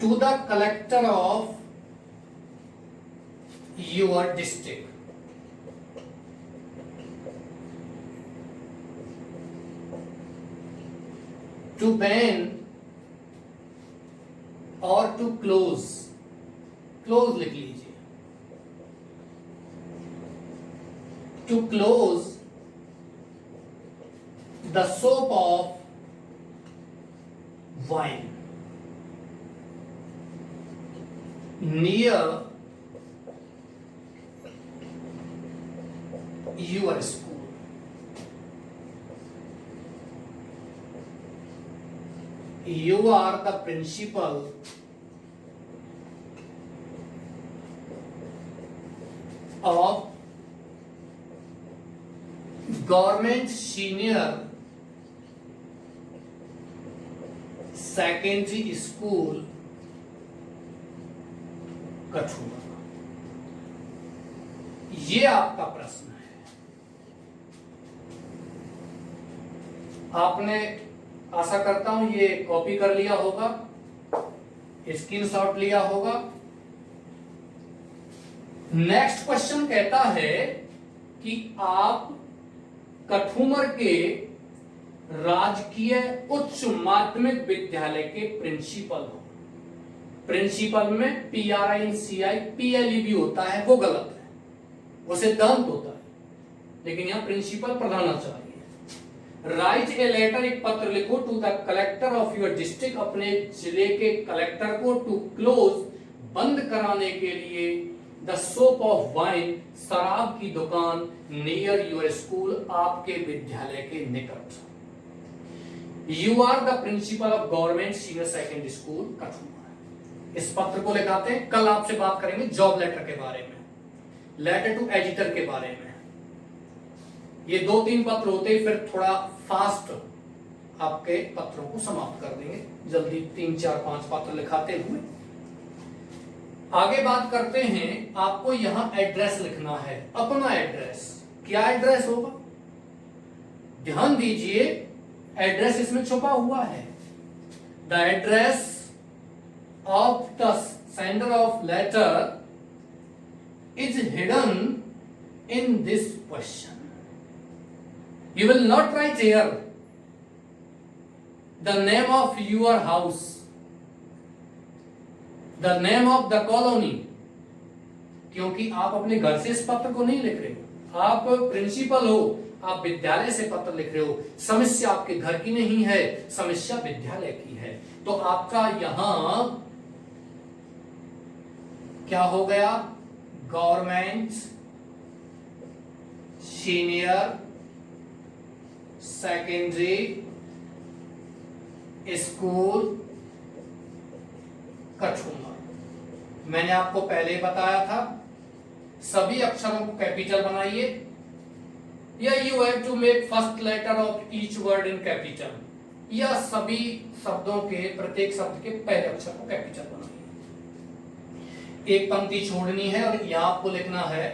to the collector of your district। to ban और to close, close लिख लीजिए, to close the shop of wine near your school। You are the principal of government senior secondary school Kathua. ये आपका प्रश्न है। आपने, आशा करता हूं ये कॉपी कर लिया होगा, स्क्रीनशॉट लिया होगा। नेक्स्ट क्वेश्चन कहता है कि आप कठुमर के राजकीय उच्च माध्यमिक विद्यालय के प्रिंसिपल हो। प्रिंसिपल में PRINCI PLEB होता है, वो गलत है, वो सिद्धांत होता है, लेकिन यहां प्रिंसिपल प्रधानाचार्य। राइट ए लेटर, एक पत्र लिखो, to the collector of your district, अपने जिले के कलेक्टर को, टू क्लोज, बंद कराने के लिए, द शॉप ऑफ वाइन, शराब की दुकान, नियर योर स्कूल, आपके विद्यालय के निकट। You are the principal of government senior secondary school Kathua. इस पत्र को लिखाते हैं। कल आपसे बात करेंगे जॉब लेटर के बारे में, लेटर टू एडिटर के बारे में। ये 2-3 पत्र होते हैं, फिर थोड़ा फास्ट आपके पत्रों को समाप्त कर देंगे जल्दी, 3 4 5 पत्र लिखाते हुए। आगे बात करते हैं, आपको यहां एड्रेस लिखना है, अपना एड्रेस। क्या एड्रेस होगा? ध्यान दीजिए, एड्रेस इसमें छुपा हुआ है। The address of the sender of letter is hidden in this question. You will not write here the name of your house, the name of the colony, क्योंकि आप अपने घर से इस पत्र को नहीं लिख रहे हो, आप प्रिंसिपल हो, आप विद्यालय से पत्र लिख रहे हो। समस्या आपके घर की नहीं है, समस्या विद्यालय की है। तो आपका यहां क्या हो गया? Government senior secondary school Kathumar. मैंने आपको पहले बताया था, सभी अक्षरों को कैपिटल बनाइए, या you have to make first letter of each word in capital, या सभी शब्दों के, प्रत्येक शब्द के पहले अक्षर को कैपिटल बनाइए। एक पंक्ति छोड़नी है और यहां आपको लिखना है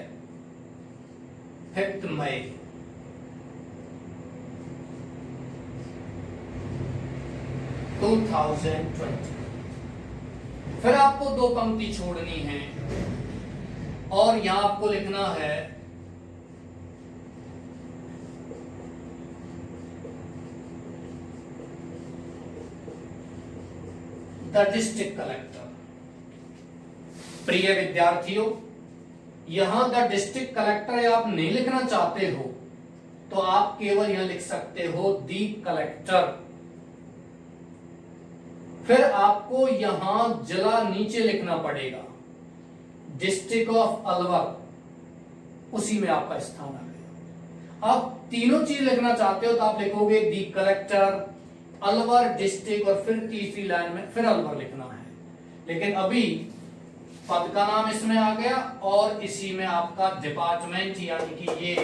5 मई। फिर आपको 2 पंक्ति छोड़नी है और यहां आपको लिखना है द डिस्ट्रिक्ट कलेक्टर। प्रिय विद्यार्थियों, यहां द डिस्ट्रिक्ट कलेक्टर आप नहीं लिखना चाहते हो तो आप केवल यहां लिख सकते हो दी कलेक्टर। फिर आपको यहां जिला नीचे लिखना पड़ेगा, डिस्ट्रिक्ट ऑफ अलवर, उसी में आपका स्थान आ गया। आप तीनों चीज लिखना चाहते हो तो आप लिखोगे दी कलेक्टर, अलवर, डिस्ट्रिक्ट, और फिर तीसरी लाइन में फिर अलवर लिखना है। लेकिन अभी पद का नाम इसमें आ गया और इसी में आपका डिपार्टमेंट यानी कि ये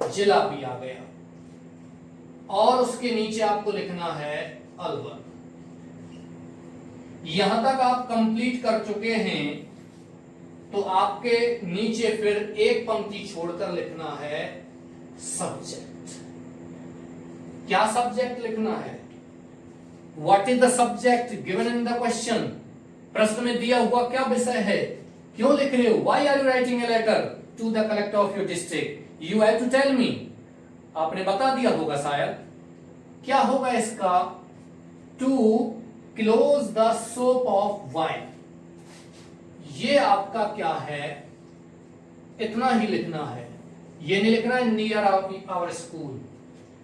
जिला भी आ गया, और उसके नीचे आपको लिखना है अलवर। यहां तक आप कंप्लीट कर चुके हैं तो आपके नीचे फिर एक पंक्ति छोड़कर लिखना है सब्जेक्ट। क्या सब्जेक्ट लिखना है? What is the subject given in the question? प्रश्न में दिया हुआ क्या विषय है? क्यों लिख रहे हो? Why are you writing a letter to the collector of your district? You have to tell me. आपने बता दिया होगा शायद। क्या होगा इसका? To close the shop of wine. ये आपका क्या है? इतना ही लिखना है, ये नहीं लिखना है नियर आवर स्कूल,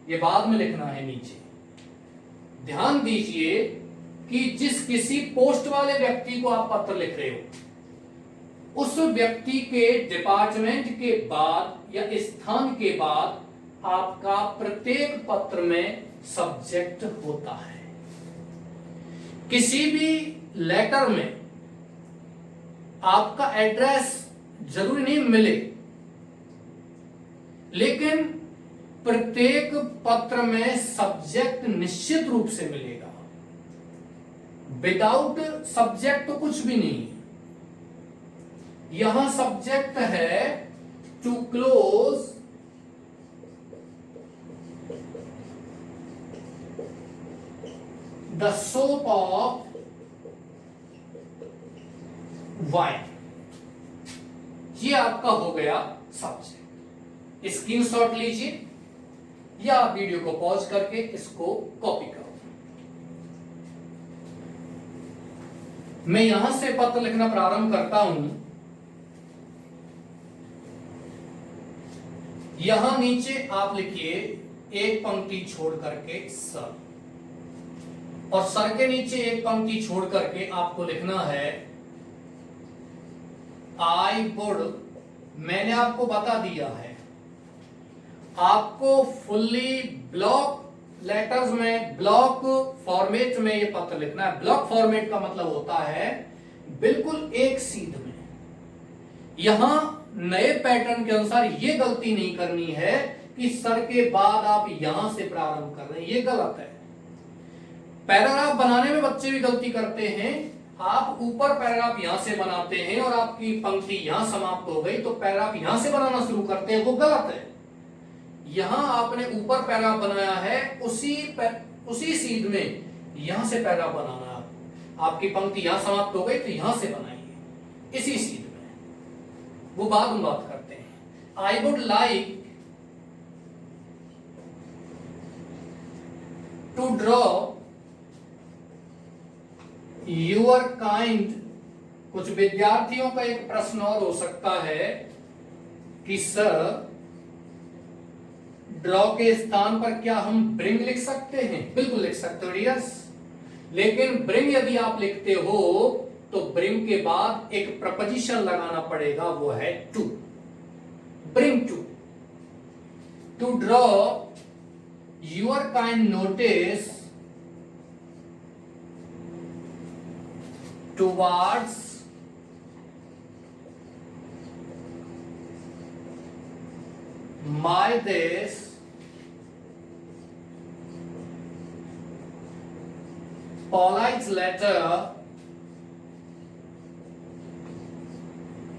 ये बाद में लिखना है नीचे। ध्यान दीजिए कि जिस किसी पोस्ट वाले व्यक्ति को आप पत्र लिख रहे हो, उस व्यक्ति के डिपार्टमेंट के बाद या स्थान के बाद आपका प्रत्येक पत्र में सब्जेक्ट होता है। किसी भी लेटर में आपका एड्रेस जरूरी नहीं मिले, लेकिन प्रत्येक पत्र में सब्जेक्ट निश्चित रूप से मिलेगा। विदाउट सब्जेक्ट तो कुछ भी नहीं। यहां सब्जेक्ट है to close the shop of wine. ये आपका हो गया सब्जेक्ट। स्क्रीनशॉट लीजिए या वीडियो को पॉज करके इसको कॉपी करो। मैं यहां से पत्र लिखना प्रारंभ करता हूं। यहां नीचे आप लिखिए एक पंक्ति छोड़ करके सर, और सर के नीचे एक पंक्ति छोड़ करके आपको लिखना है आई वुड। मैंने आपको बता दिया है, आपको फुल्ली ब्लॉक लेटर्स में, ब्लॉक फॉर्मेट में ये पत्र लिखना है। ब्लॉक फॉर्मेट का मतलब होता है बिल्कुल एक सीध में। यहां नए पैटर्न के अनुसार ये गलती नहीं करनी है कि सर के बाद आप यहां से प्रारंभ कर रहे हैं, ये गलत है। पैराग्राफ बनाने में बच्चे भी गलती करते हैं। आप ऊपर पैराग्राफ यहां से बनाते हैं और आपकी पंक्ति यहां समाप्त हो गई तो पैराग्राफ यहां से बनाना शुरू करते हैं, वो गलत है। यहां आपने ऊपर पैराग्राफ बनाया है, उसी सीध में यहां से पैराग्राफ बनाना है। आपकी पंक्ति यहां समाप्त हो गई तो यहां से बनाइए इसी सीध में, वो बाद में बात करते हैं। I would like to draw your kind. कुछ विद्यार्थियों का एक प्रश्न और हो सकता है कि सर ड्रॉ के स्थान पर क्या हम ब्रिंग लिख सकते हैं? बिल्कुल लिख सकते हो डियर्स, लेकिन ब्रिंग यदि आप लिखते हो तो ब्रिंग के बाद एक प्रपोजिशन लगाना पड़ेगा, वो है to. Bring to draw your kind notice towards my this polite letter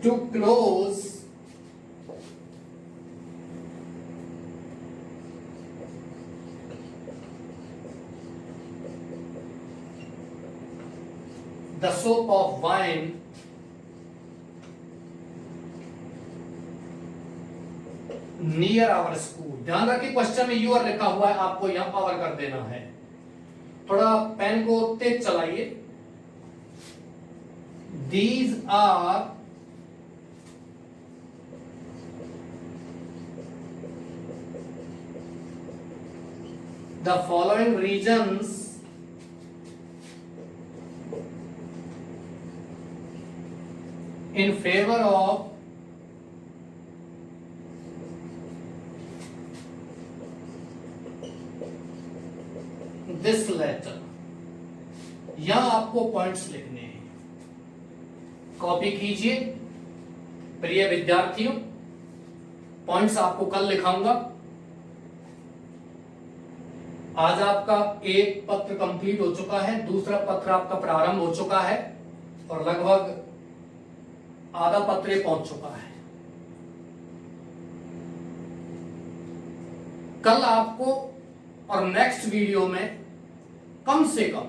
to close the soap of wine near our school। ध्यान रखिए क्वेश्चन में यूर लिखा हुआ है, आपको यहां पावर कर देना है। थोड़ा पेन को तेज चलाइए। These are the following reasons in favor of this letter। यहां आपको पॉइंट्स लिखने हैं, कॉपी कीजिए प्रिय विद्यार्थियों। पॉइंट्स आपको कल लिखाऊंगा। आज आपका एक पत्र कंप्लीट हो चुका है, दूसरा पत्र आपका प्रारंभ हो चुका है और लगभग आधा पत्र पहुंच चुका है। कल आपको और नेक्स्ट वीडियो में कम से कम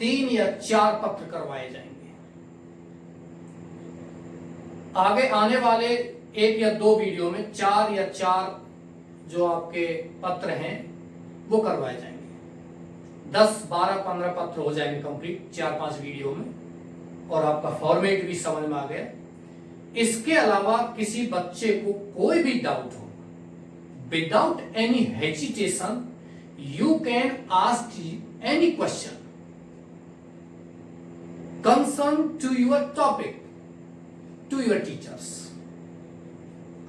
3 या 4 पत्र करवाए जाएंगे। आगे आने वाले 1 या 2 वीडियो में 4 या 4 जो आपके पत्र हैं वो करवाए जाएंगे। 10, 12, 15 पत्र हो जाएंगे कंप्लीट 4-5 वीडियो में, और आपका फॉर्मेट भी समझ में आ गया। इसके अलावा किसी बच्चे को कोई भी डाउट हो, without any hesitation you can ask any question concern to your topic to your teachers.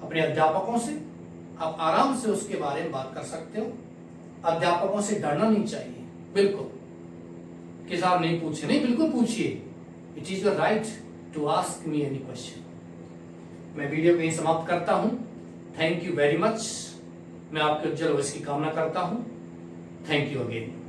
अपने अध्यापकों से आप आराम से उसके बारे में बात कर सकते हो। अध्यापकों से डरना नहीं चाहिए, बिल्कुल कि साहब नहीं पूछे, नहीं, बिल्कुल पूछिए। It is your right to ask me any question। मैं वीडियो को यहीं समाप्त करता हूं। Thank you very much. मैं आपके उज्जवल भविष्य की कामना करता हूं। Thank you again.